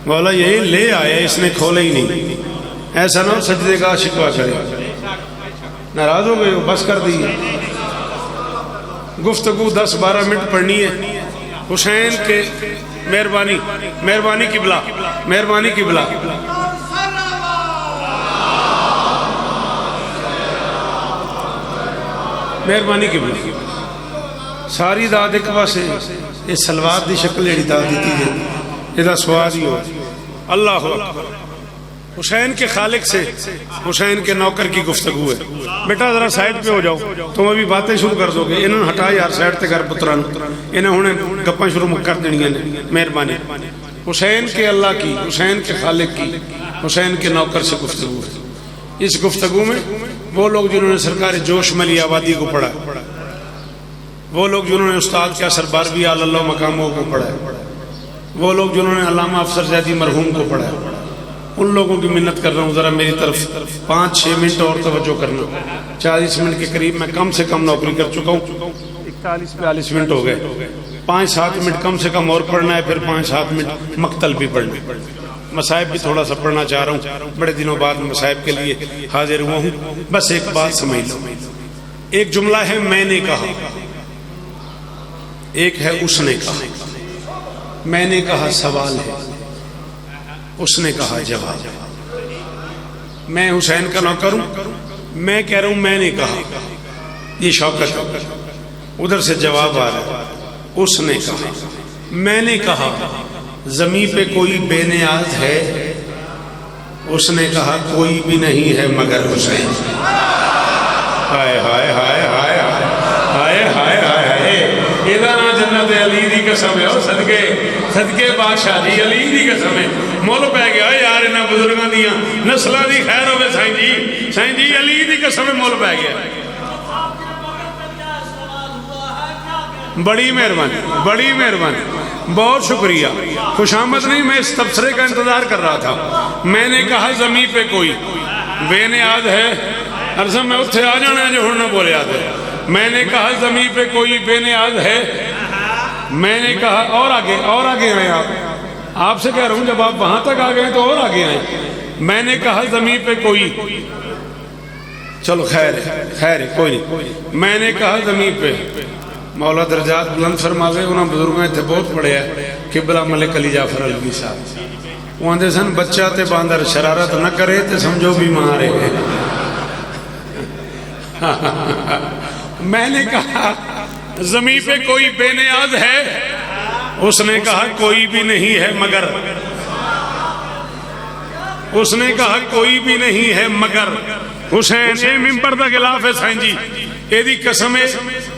مولا یہی لے آیا اس نے کھولا ہی نہیں. ایسا نہ ہو سجدے کا شکوہ کرے. ناراض ہو گئے ہو, بس کر دی. گفتگو 10-12 منٹ پڑھنی ہے. حسین کے مہربانی مہربانی قبلہ مہربانی قبلہ. مہربانی قبلہ. ساری داد ایک پاسے یہ سلوات دی شکل جڑی داد دیتی ہے یہ سواد ہی ہو. اللہ اکبر. حسین کے خالق سے حسین کے نوکر کی گفتگو ہے. بیٹا ذرا سائڈ پہ ہو جاؤ, تم ابھی باتیں شروع کر دو گے. انہوں نے ہٹا یار سائڈ تے کر پتران, انہوں نے گپاں شروع کر دینی ہیں. مہربانی. حسین کے اللہ کی, حسین کے خالق کی, حسین کے نوکر سے گفتگو ہے. اس گفتگو میں وہ لوگ جنہوں نے سرکار جوش ملی آبادی کو پڑھا, وہ لوگ جنہوں نے استاد کے اثر باروی اللہ مقاموں کو پڑھا, وہ لوگ جنہوں نے علامہ افسر زیدی مرحوم کو پڑھا, ان لوگوں کی منت کر رہا ہوں ذرا میری طرف 5-6 منٹ اور توجہ کرنا. 40 منٹ کے قریب میں کم سے کم نوکری کر چکا ہوں. 41-42 منٹ ہو گئے. 5-7 منٹ کم سے کم اور پڑھنا ہے, پھر 5-7 منٹ مقتل بھی پڑھنا. مصائب بھی تھوڑا سا پڑھنا چاہ رہا ہوں, بڑے دنوں بعد مصائب کے لیے حاضر ہوا ہوں. بس ایک بات سمجھ لو. ایک جملہ ہے میں نے کہا, ایک ہے اس نے کہا. میں نے کہا سوال ہے, اس نے کہا جواب. میں حسین کا نوکر ہوں, میں کہہ رہا ہوں میں نے کہا, یہ شوکت ہے. ادھر سے جواب آ رہا ہے اس نے کہا. میں نے کہا زمین پہ کوئی بے نیاز ہے, اس نے کہا کوئی بھی نہیں ہے مگر حسین. ہائے ہائے ہائے ہائے ہائے ہائے ہائے. ادھر جنت علی دی قسم ہے, صدقے صدقے بادشاہ دی علی دی قسم ہے. مول پہ گیا یار انہاں بزرگاں دیاں نسلاں دی خیر ہوے. سائیں جی علی دی قسم مول پہ گیا. بڑی مہربانی بڑی مہربانی, بہت شکریہ. خوش آمد نہیں, میں اس تبصرے کا انتظار کر رہا تھا. میں نے کہا زمین پہ کوئی بے نیاز ہے, ارزم میں اتھے آ جانا ہے جو ہن نہ بولے آتے. میں نے کہا زمین پہ کوئی بے نیاز ہے. میں نے کہا اور آگے آئے. آپ سے کہہ رہا ہوں جب آپ وہاں تک آ گئے تو اور آگے آئے. میں نے کہا زمین پہ کوئی, چلو خیر ہے کوئی نہیں. میں نے کہا زمین پہ, مولا درجات بلند فرماوے, انہاں بزرگاں تھے بہت پڑھے ہے. قبلہ ملک علی جعفر الوی صاحب وہ آندے سن بچہ تے باندر شرارت نہ کرے تے سمجھو بیمار ہے. میں نے کہا زمین پہ کوئی بے نیاز ہے, اس نے کہا کوئی بھی نہیں ہے مگر, اس نے کہا کوئی بھی نہیں ہے مگر حسین. اے ممبر دا خلاف ہے سائیں جی, ایدی قسم ہے.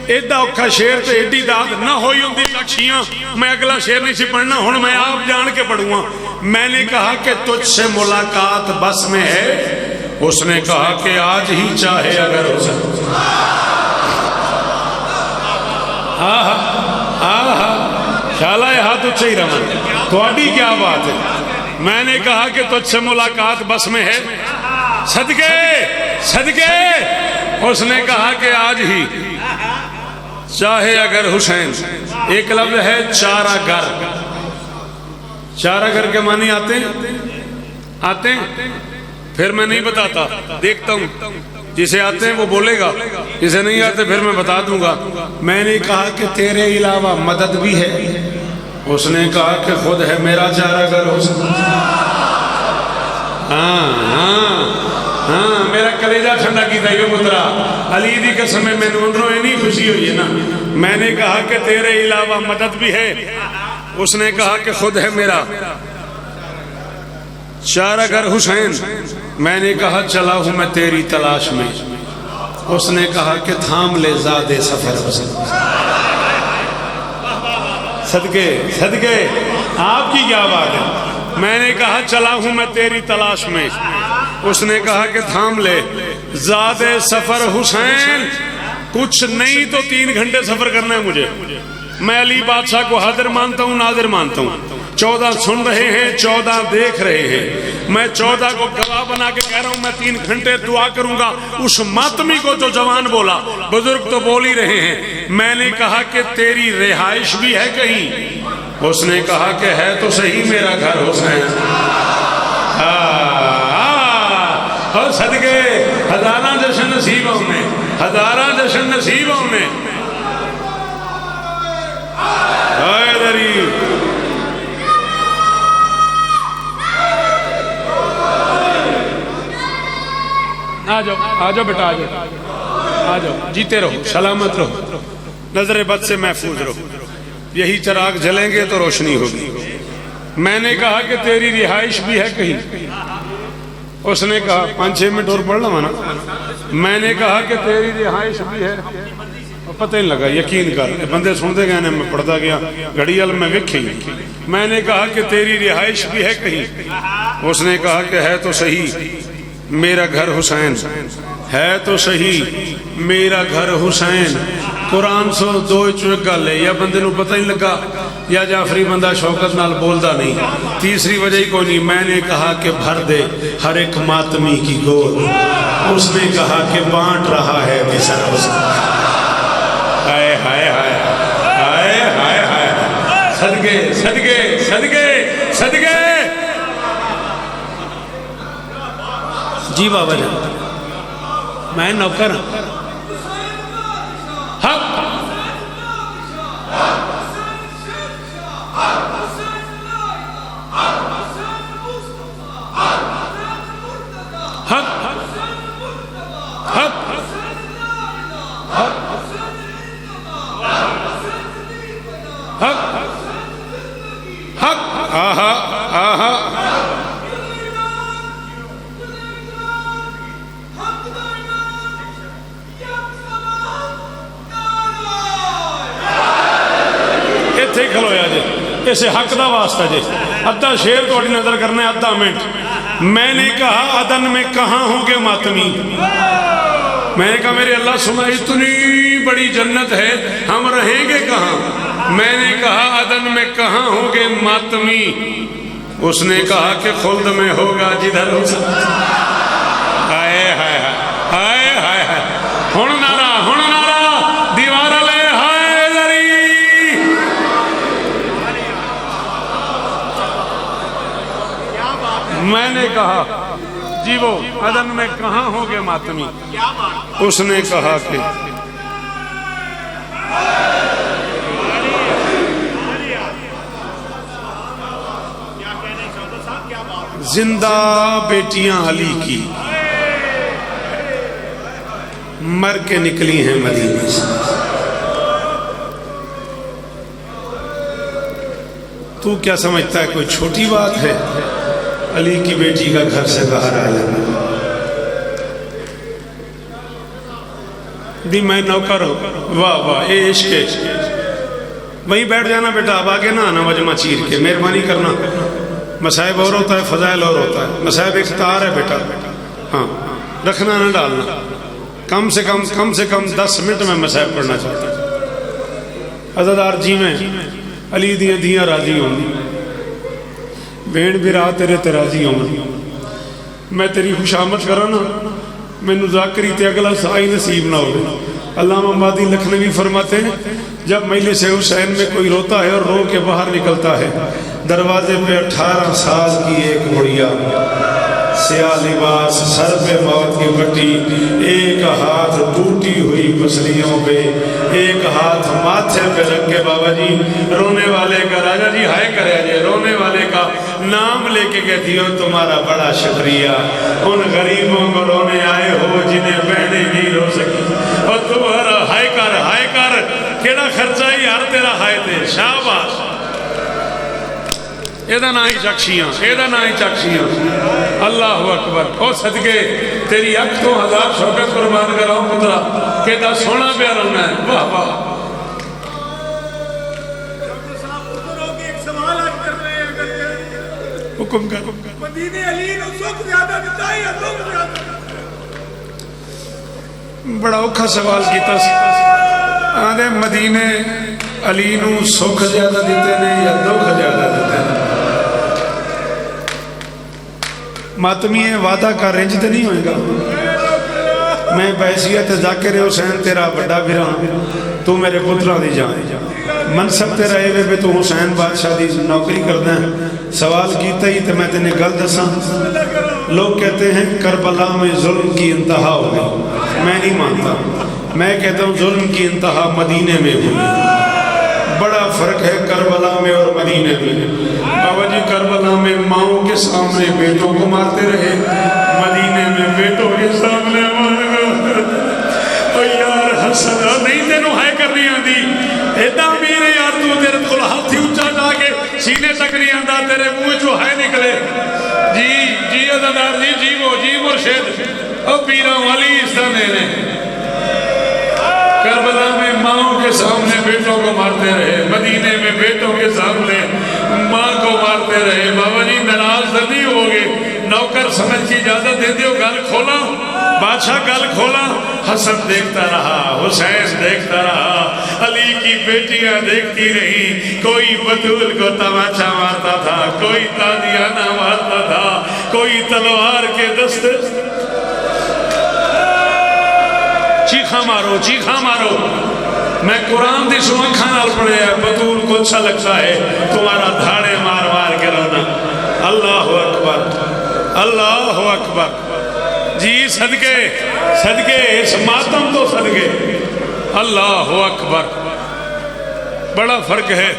ایڈا اوکھا شیر تے ایڈی داد نہ ہوئی ہوندی لکشیاں. میں اگلا شیر نہیں سی پڑھنا, ہن میں آپ جان کے پڑھوں. میں نے کہا کہ تجھ سے ملاقات بس میں ہے, اس نے کہا کہ آج ہی چاہے اگر حسین. شالہ ہاتھ اچھے ہی رمن, تھوڑی کیا بات ہے. میں نے کہا کہ تجھ سے ملاقات بس میں ہے, صدقے. اس نے کہا کہ آج ہی چاہے اگر حسین. ایک لفظ ہے چارہ گر. چارہ گر کے معنی آتے ہیں پھر میں نہیں بتاتا, دیکھتا ہوں جسے آتے ہیں وہ بولے گا, جسے نہیں آتے پھر میں بتا دوں گا. میں نے کہا کہ تیرے علاوہ مدد بھی ہے, اس نے کہا کہ خود ہے میرا چارہ گر حسین. ہاں میرا کلیجہ ٹھنڈا کی تھا یہ پترا. علی دی قسم میں اندروں نہیں خوشی ہوئی ہے نا. میں نے کہا کہ تیرے علاوہ مدد بھی ہے, اس نے کہا کہ خود ہے میرا چارہ گر حسین. میں نے کہا چلا ہوں میں تیری تلاش میں, اس نے کہا کہ تھام لے زادے سفر حسین. صدقے آپ کی کیا بات ہے. میں نے کہا چلا ہوں میں تیری تلاش میں, اس نے کہا کہ تھام لے زادے سفر حسین. کچھ نہیں تو 3 گھنٹے سفر کرنا ہے مجھے. میں علی بادشاہ کو حاضر مانتا ہوں, ناظر مانتا ہوں. 14 سن رہے ہیں, 14 دیکھ رہے ہیں. میں 14 کو گواہ بنا کے کہہ رہا ہوں میں 3 گھنٹے دعا کروں گا. اس ماتمی کو جو جوان بولا, بزرگ تو بول ہی رہے ہیں. میں نے کہا کہ تیری رہائش بھی ہے کہیں, اس نے کہا کہ ہے تو صحیح میرا گھر حسین، اور صدقے ہزاراں جشن نصیبوں میں، ہزاراں جشن نصیبوں میں۔ آ جاؤ بیٹا، آ جاؤ، جیتے رہو، سلامت رہو، نظر بد سے محفوظ رہو، یہی چراغ جلیں گے تو روشنی ہوگی۔ میں نے کہا کہ تیری رہائش بھی ہے کہیں، اس نے کہا 5-6 منٹ اور پڑھ لوں نا، میں نے کہا کہ تیری رہائش بھی ہے، پتہ نہیں لگا، یقین کر بندے سنتے گئے نے، میں پڑھتا گیا گھڑیال میں وکھی۔ میں نے کہا کہ تیری رہائش بھی ہے کہیں، اس نے کہا کہ ہے تو صحیح میرا گھر حسین، ہے تو صحیح میرا گھر حسین۔ قرآن سو دو چوک گل ہے، یا بندے نو پتہ نہیں لگا یا جعفری بندہ شوکت نال بولدا نہیں، تیسری وجہ ہی کوئی نہیں۔ میں نے کہا کہ بھر دے ہر ایک ماتمی کی گود، اس نے کہا کہ بانٹ رہا ہے بسر حسین۔ ہائے ہائے ہائے ہائے ہائے ہائے، صدقے صدقے صدقے صدقے۔ جی بابا جان، میں نوکر ہوں۔ حق حق حق حق حق، آہا آہا، اتھے کھلویا جی، اسے حق دا واسطہ جی، ادھا شیر توڑی نظر کرنے ادھا منٹ۔ میں نے کہا عدن میں کہاں ہوں گے ماتمی، میں نے کہا میرے اللہ سنا اتنی بڑی جنت ہے ہم رہیں گے کہاں، میں نے کہا عدن میں کہاں ہوں گے ماتمی، اس نے کہا کہ خلد میں ہوگا جدھر حسین۔ ہائے ہائے ہائے ہائے ہائے، ہن نعرہ دیوار لے ہائے ذری۔ میں نے کہا جی وہ عدن میں کہاں ہوں گے ماتمی، اس نے کہا کہ زندہ بیٹیاں علی کی مر کے نکلی ہیں مدینے سے، تو کیا سمجھتا ہے کوئی چھوٹی بات ہے علی کی بیٹی کا گھر سے باہر آ جانا؟ بھی میں نوکر ہوں، واہ واہ، اے عشق ہے، وہیں بیٹھ جانا بیٹا، اب آگے نہ آنا وجمہ چیر کے، مہربانی کرنا، مسائب اور ہوتا ہے فضائل اور ہوتا ہے، مسائب ایک تار ہے بیٹا، ہاں رکھنا نہ ڈالنا، کم سے کم 10 منٹ میں مسائب پڑھنا چاہتا ہوں۔ عزادار جی میں علی دیاں دیاں راضی ہوں گی، بین بھی راہ تیرے تے راضی ہوں گی، میں تیری خوش آمد کرانا، میں ذاکری تے اگلا سائی نصیب نہ ہو۔ علامہ مادی لکھنوی فرماتے ہیں جب مجلس حسین میں کوئی روتا ہے اور رو کے باہر نکلتا ہے، دروازے پہ 18 سال کی ایک بڑھیا، سیاہ لباس، سر پہ موت کی پٹی، ایک ہاتھ ٹوٹی ہوئی پسلیوں پہ، ایک ہاتھ ماتھے پہ رکھ کے بابا جی رونے والے کا، راجہ جی ہائے کرے جی، رونے والے کا نام لے کے کہتی ہو تمہارا بڑا شکریہ، ان غریبوں کو رونے آئے ہو جنہیں بہنیں نہیں رو سکی، اور تمہارا ہائے کر کیڑا خرچہ ہی ہر تیرا ہائے تے، شاباش، ایدہ نہ ہی چکشیاں، اللہ اکبر۔ او صدقے تیری اک تو 1000 شوکت قربان کراؤں پترا، کہتا سونا پیا رونا ہے، واہ واہ۔ حکم کر، مدینے علی نو سکھ زیادہ دیتا ہے یا دکھ زیادہ؟ بڑا اوکھا سوال کیتا سی، آدھے مدینے علی نو سکھ زیادہ دیتے نے یا دکھ زیادہ دیتے نے؟ ماتمی وعدہ کا رنج تے نہیں ہوئے گا، میں بحیثیت ذاکر حسین تیرا بڑا بھرا، تو میرے پترہ دی جان، منصب تے رہے ہوئے تو حسین بادشاہ دی نوکری کردا ہے. سوال کیتا ہی تے میں تینے گل دساں. لوگ کہتے ہیں کربلا میں ظلم کی انتہا ہو گئی. میں نہیں مانتا. میں کہتا ہوں ظلم کی انتہا مدینے میں ہوئی. بڑا فرق ہے کربلا میں اور مدینے میں. بابا جی کربلا میں ماؤں کے سامنے بیٹوں کو مارتے رہے, مدینے میں بیٹوں کے سامنے مار گئے. یار حسن نہیں تینوں ہے کرنی آندی ایڈا امیر ہے یار, تو تیرے کول ہاتھ ہی اونچا جا کے سینے تک نہیں آندا, تیرے منہ چوں ہے نکلے. جی جی عزادار جی, جی وہ جی مرشد او پیراں والی اس طرح نے کربلا میں ماؤں کے سامنے بیٹوں کو مارتے رہے, مدینے میں بیٹوں کے سامنے ماں کو مارتے رہے. بابا جی ناراض نہیں ہوگے, نوکر سمجھ کی اجازت دے دیو, گل کھولا. بادشاہ گل کھولا. حسن دیکھتا رہا, حسین دیکھتا رہا, علی کی بیٹیاں دیکھتی رہی. کوئی بطول کو تماچا مارتا تھا, کوئی تادیانہ مارتا تھا, کوئی تلوار کے دستے. چیخا مارو چیخا مارو. میں قرآن دی سوکھا نال پڑھے ہیں, بطول کو اچھا لگتا ہے تمہارا دھاڑے مار مار کے رونا. اللہ اکبر اللہ اکبر. جی صدقے صدقے اس ماتم تو صدقے. اللہ اکبر. بڑا فرق ہے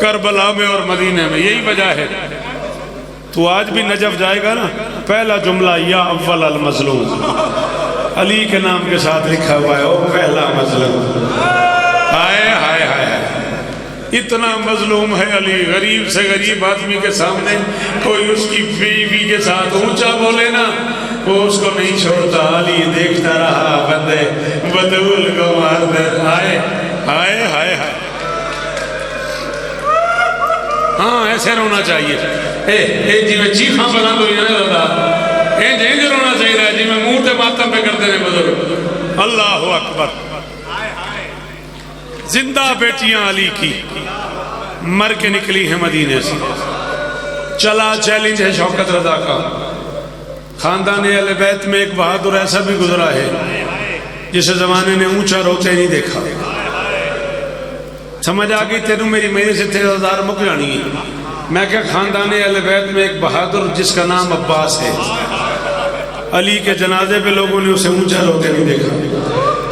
کربلا میں اور مدینے میں, یہی وجہ ہے. تو آج بھی نجف جائے گا نا, پہلا جملہ یا اول المظلوم علی کے نام کے ساتھ لکھا ہوا ہے, او پہلا مظلوم. ہائے ہائے ہائے, اتنا مظلوم ہے علی. غریب سے غریب آدمی کے سامنے کوئی اس کی بیوی کے ساتھ اونچا بولے نا, وہ اس کو نہیں چھوڑتا. علی دیکھتا رہا, بندے بدول کو مارتے. ہائے ہائے ہائے ہائے. ہاں ایسے رونا چاہیے. جی میں چیخاں بلند ہوئی نا دادا, جینج رونا چاہیے جی میں منہ تے ماتم پہ کرتے ہیں بزرگ. اللہ اکبر. زندہ بیٹیاں علی کی مر کے نکلی ہیں مدینے سے. چلا چیلنج ہے شوکت رضا کا. خاندان اہل بیت میں ایک بہادر ایسا بھی گزرا ہے جسے زمانے نے اونچا روتے نہیں دیکھا. سمجھ آگئی تینوں میری میرے سے 13,000 مک جانی ہے. میں کہ خاندان اہل بیت میں ایک بہادر جس کا نام عباس ہے, علی کے جنازے پہ لوگوں نے اسے اونچا روتے نہیں دیکھا.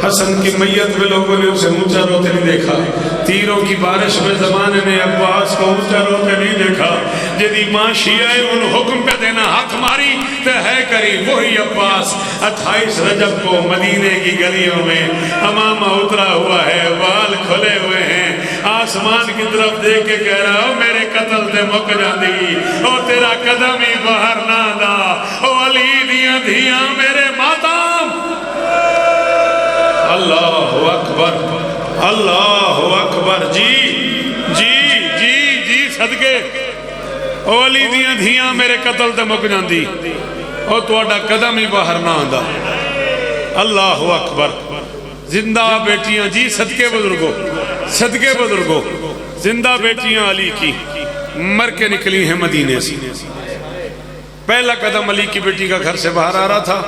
حسن کی میت پہ لوگوں نے اسے اونچا روتے نہیں دیکھا. تیروں کی بارش میں زمانے نے عباس کو اونچا روتے نہیں دیکھا. جدی ماں شیعہ ان حکم پہ دینا ہاتھ ماری تے ہے کری وہی عباس. 28 رجب کو مدینے کی گلیوں میں امامہ اترا ہوا ہے, بال کھلے ہوئے ہیں, آسمان کی طرف دیکھ کے کہہ رہا ہوں میرے قتل تے مک جاندی, او تیرا قدم ہی باہر نہ دا, او علی دیاں دھیاں میرے ماتم. اللہ اکبر اللہ اکبر. جی جی جی جی صدقے. او علی دیاں دھیاں میرے قتل تے مک جاندی, او تواڈا قدم ہی باہر نہ آندا. اللہ اکبر. زندہ بیٹیاں جی صدقے بزرگوں صدقے بزرگوں. زندہ بیٹیاں علی کی مر کے نکلی ہیں مدینے سے. پہلا قدم علی کی بیٹی کا گھر سے باہر آ رہا تھا.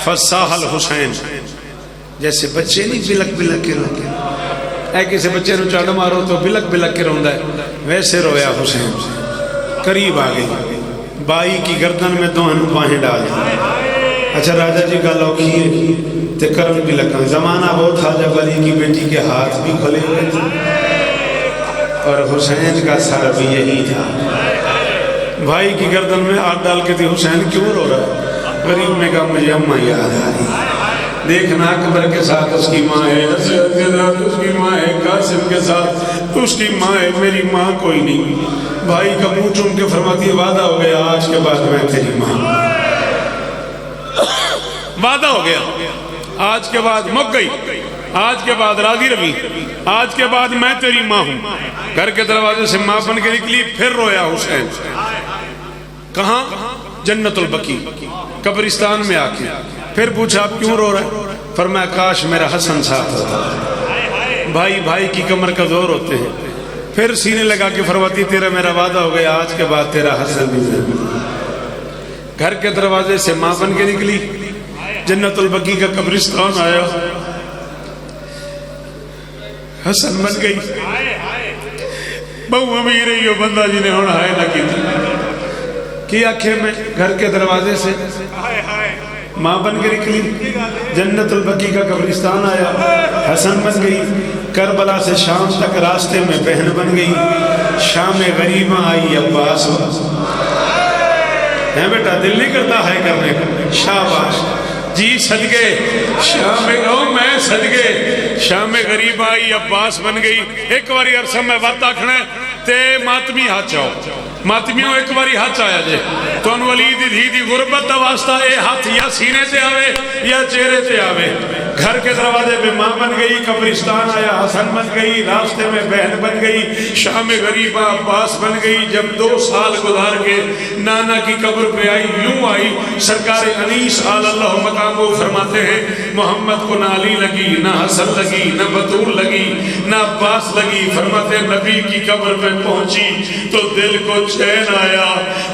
فصاح الحسین, جیسے بچے نہیں بلک بلک کے روتے, اے کسی بچے نو چاڑ مارو تو بلک بلک کے روندا ہے, ویسے رویا حسین. قریب آ گئی, بائی کی گردن میں دونوں باہیں ڈال دی. اچھا راجہ جی گل اوکھی ہے تے کرن بھی لگا. زمانہ وہ تھا جب علی کی بیٹی کے ہاتھ بھی کھلے ہوئے تھے اور حسین کا سر بھی یہی تھا. بھائی کی گردن میں ہاتھ ڈال کے تھی. حسین کیوں رو رہا ہے؟ غریب نے کہا مجھے اماں یاد آ رہی. دیکھنا اکبر کے ساتھ اس کی ماں ہے, حسین کے ساتھ اس کی ماں ہے, قاسم کے ساتھ اس کی ماں ہے, میری ماں کوئی نہیں. بھائی کا منہ چوم کے فرماتی ہے وعدہ ہو گیا آج کے بعد میں تیری ماں. وعدہ ہو گیا آج کے بعد مک گئی, آج کے بعد راضی روی, آج کے بعد میں تیری ماں ہوں. گھر کے دروازے سے ماں بن کے نکلی. پھر رویا حسین. کہاں؟ جنت البقیع قبرستان میں آ کے. پھر پوچھا آپ کیوں رو رہے ہیں؟ فرمایا کاش میرا حسن ساتھ ہوتا. بھائی بھائی کی کمر کا زور ہوتے ہیں. پھر سینے لگا کے فرماتی تیرا میرا وعدہ ہو گیا آج کے بعد تیرا حسن بھی. گھر کے دروازے سے ماں بن کے نکلی. جنت البقیع کا قبرستان آیا, حسن بن گئی. بہو امیر ہی ہو بندہ جی نے ہونا ہے نہ کی آنکھیں میں گھر کے دروازے سے ماں بن کے نکلی، جنت البقیع کا قبرستان آیا، حسن بن گئی، کربلا سے شام تک راستے میں بہن بن گئی، شام غریباں آئی عباس ہے بیٹا دل نہیں کرتا ہے کرنے کا، شاباش جی صدقے شام میں صدقے شام غریب آئی عباس بن گئی۔ ایک باری عرصہ میں بات آکھنا ہے تے ماتمی ہاتھ چاہو، ماتمیوں ایک باری ہاتھ آیا جے تو ان ولید دھی دی غربت دا واسطہ اے ہاتھ یا سینے تے آوے یا چہرے تے آوے۔ گھر کے دروازے پہ ماں بن گئی، قبرستان آیا حسن بن گئی، راستے میں بہن بن گئی، شام غریبہ عباس بن گئی۔ جب 2 سال گزار کے نانا کی قبر پہ آئی، یوں آئی سرکار انیس آل اللہ مقام وہ فرماتے ہیں محمد کو نہ علی لگی، نہ حسن لگی، نہ بطول لگی، نہ عباس لگی۔ فرماتے ہیں نبی کی قبر پہ پہنچی تو دل کو چین آیا،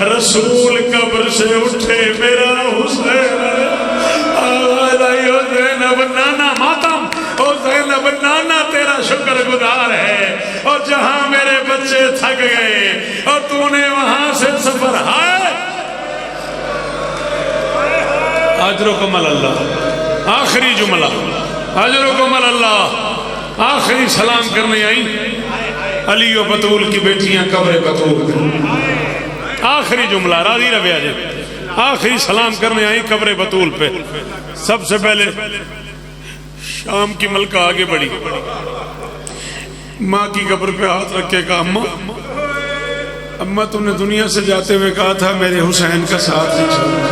رسول قبر سے اٹھے میرا حسین زینب نانا ماتم، اور زینب نانا تیرا شکر گزار ہے، اور جہاں میرے بچے تھک گئے اور تو نے وہاں سے سفر ہے اجرکم اللہ۔ آخری جملہ اجرکم اللہ، آخری سلام کرنے آئی علی و بطول کی بیٹیاں قبر بطول پہ، آخری جملہ راضی ربیہ جی، آخری سلام کرنے آئی قبر بطول پہ۔ سب سے پہلے شام کی ملکہ آگے بڑھی، ماں کی قبر پہ ہاتھ رکھ کے کہا اماں تم نے دنیا سے جاتے ہوئے کہا تھا میرے حسین کا ساتھ نہیں چھوڑنا،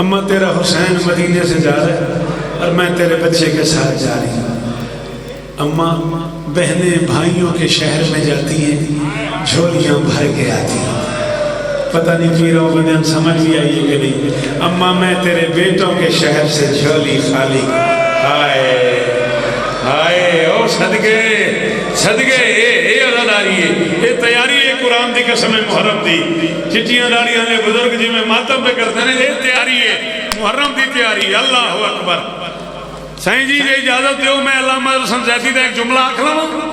اماں تیرا حسین مدینے سے جا رہا ہے اور میں تیرے بچے کے ساتھ جا رہی ہوں۔ اماں بہنیں بھائیوں کے شہر میں جاتی ہیں، جھولیاں بھر کے آتی ہیں، پتہ نہیں پیروں بدن سمجھ بھی آئی ہے کہ نہیں۔ اماں میں تیرے بیٹوں کے شہر سے جھولی خالی، ہائے ہائے او صدقے صدقے اے عزاداری ہے، اے تیاری ہے قرآن دی قسم محرم دی، چٹیاں داڑیاں نے بزرگ جی میں ماتم پہ کرتے ہیں، اے تیاری ہے محرم دی تیاری۔ اللہ اکبر۔ سائیں جی یہ اجازت دیو میں علامہ حسن زیدی دا ایک جملہ آکھلاں۔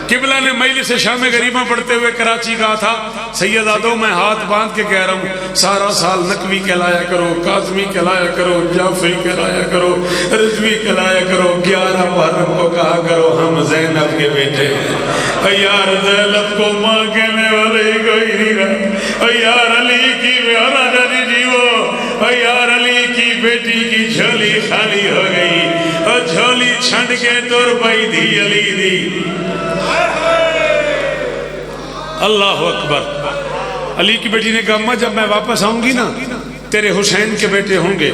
قبلہ نے مجلس شام غریبہ پڑھتے ہوئے کراچی کہا تھا سیدادو میں ہاتھ باندھ کے کہہ رہا ہوں سارا سال نقوی کہلایا کرو، کاظمی کہلایا کرو، جعفری کہلایا کرو، رضوی کہلایا کرو، 11 محرم کو کہا کرو ہم زینب کے بیٹے ہیں۔ یار زینب کو ماں کہنے والے کوئی نہیں رہا، یار علی کی میارا جانی جیو، یار علی کی بیٹی کی جھولی خالی ہو گئی اور جھولی چھنڈ کے تور پائی دی علی دی۔ اللہ اکبر۔ علی کی بیٹی نے کہا اماں جب میں واپس آؤں گی نا تیرے حسین کے بیٹے ہوں گے،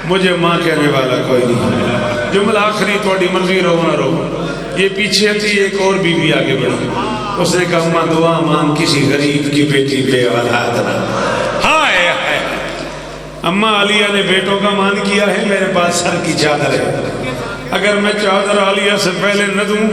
مجھے ماں کہنے والا کوئی نہیں۔ جملہ آخری توڑی مرضی رو نہ رو۔ یہ پیچھے تھی ایک اور بی بی آگے بڑھی، اس نے کہا اماں دعا مانگ کسی غریب کی بیٹی بے اولاد نہ۔ ہائے ہائے اماں علیہ نے بیٹوں کا مان کیا ہے، میرے پاس سر کی چادر ہے، اگر میں چادر عالیہ سے پہلے نہ دوں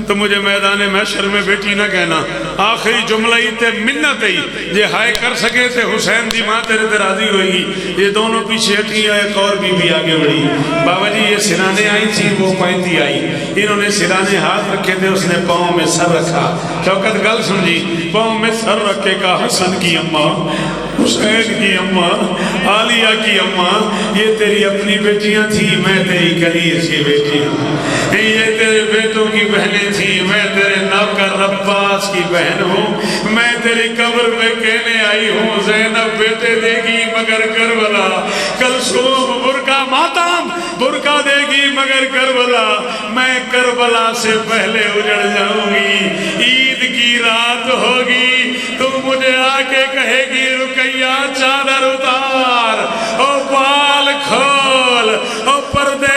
تو مجھے میدان محشر میں بیٹی نہ کہنا۔ آخری جملہ ہی تے منت ہی یہ ہائے کر سکے تے حسین دی ماں تیرے تے راضی ہوئے گی۔ یہ دونوں پیچھے ہٹی ہے، ایک اور بی بی آگے بڑھی۔ بابا جی یہ سرانے آئی تھی وہ پینتی آئی، انہوں نے سرانے ہاتھ رکھے تھے، اس نے پاؤں میں سر رکھا۔ شوکت گل سمجھی، پاؤں میں سر رکھ کے کہا حسن کی اماں، حسین کی اماں، عالیہ کی اماں، یہ تیری اپنی بیٹیاں تھی، میں تیری کلیج کی بیٹی ہوں، یہ تیرے بیٹوں کی بہنیں تھی، میں تیرے نوکر عباس کی بہن ہوں، میں تیری قبر پہ کہنے آئی ہوں زینب بیٹے دے گی مگر کربلا، کلثوم برقع ماتم برقع دے گی مگر کربلا، میں کربلا سے پہلے اجڑ جاؤں گی، عید کی رات ہوگی تو مجھے آ کے کہے گی رقیہ چادر اتار، او بال کھول، او پردے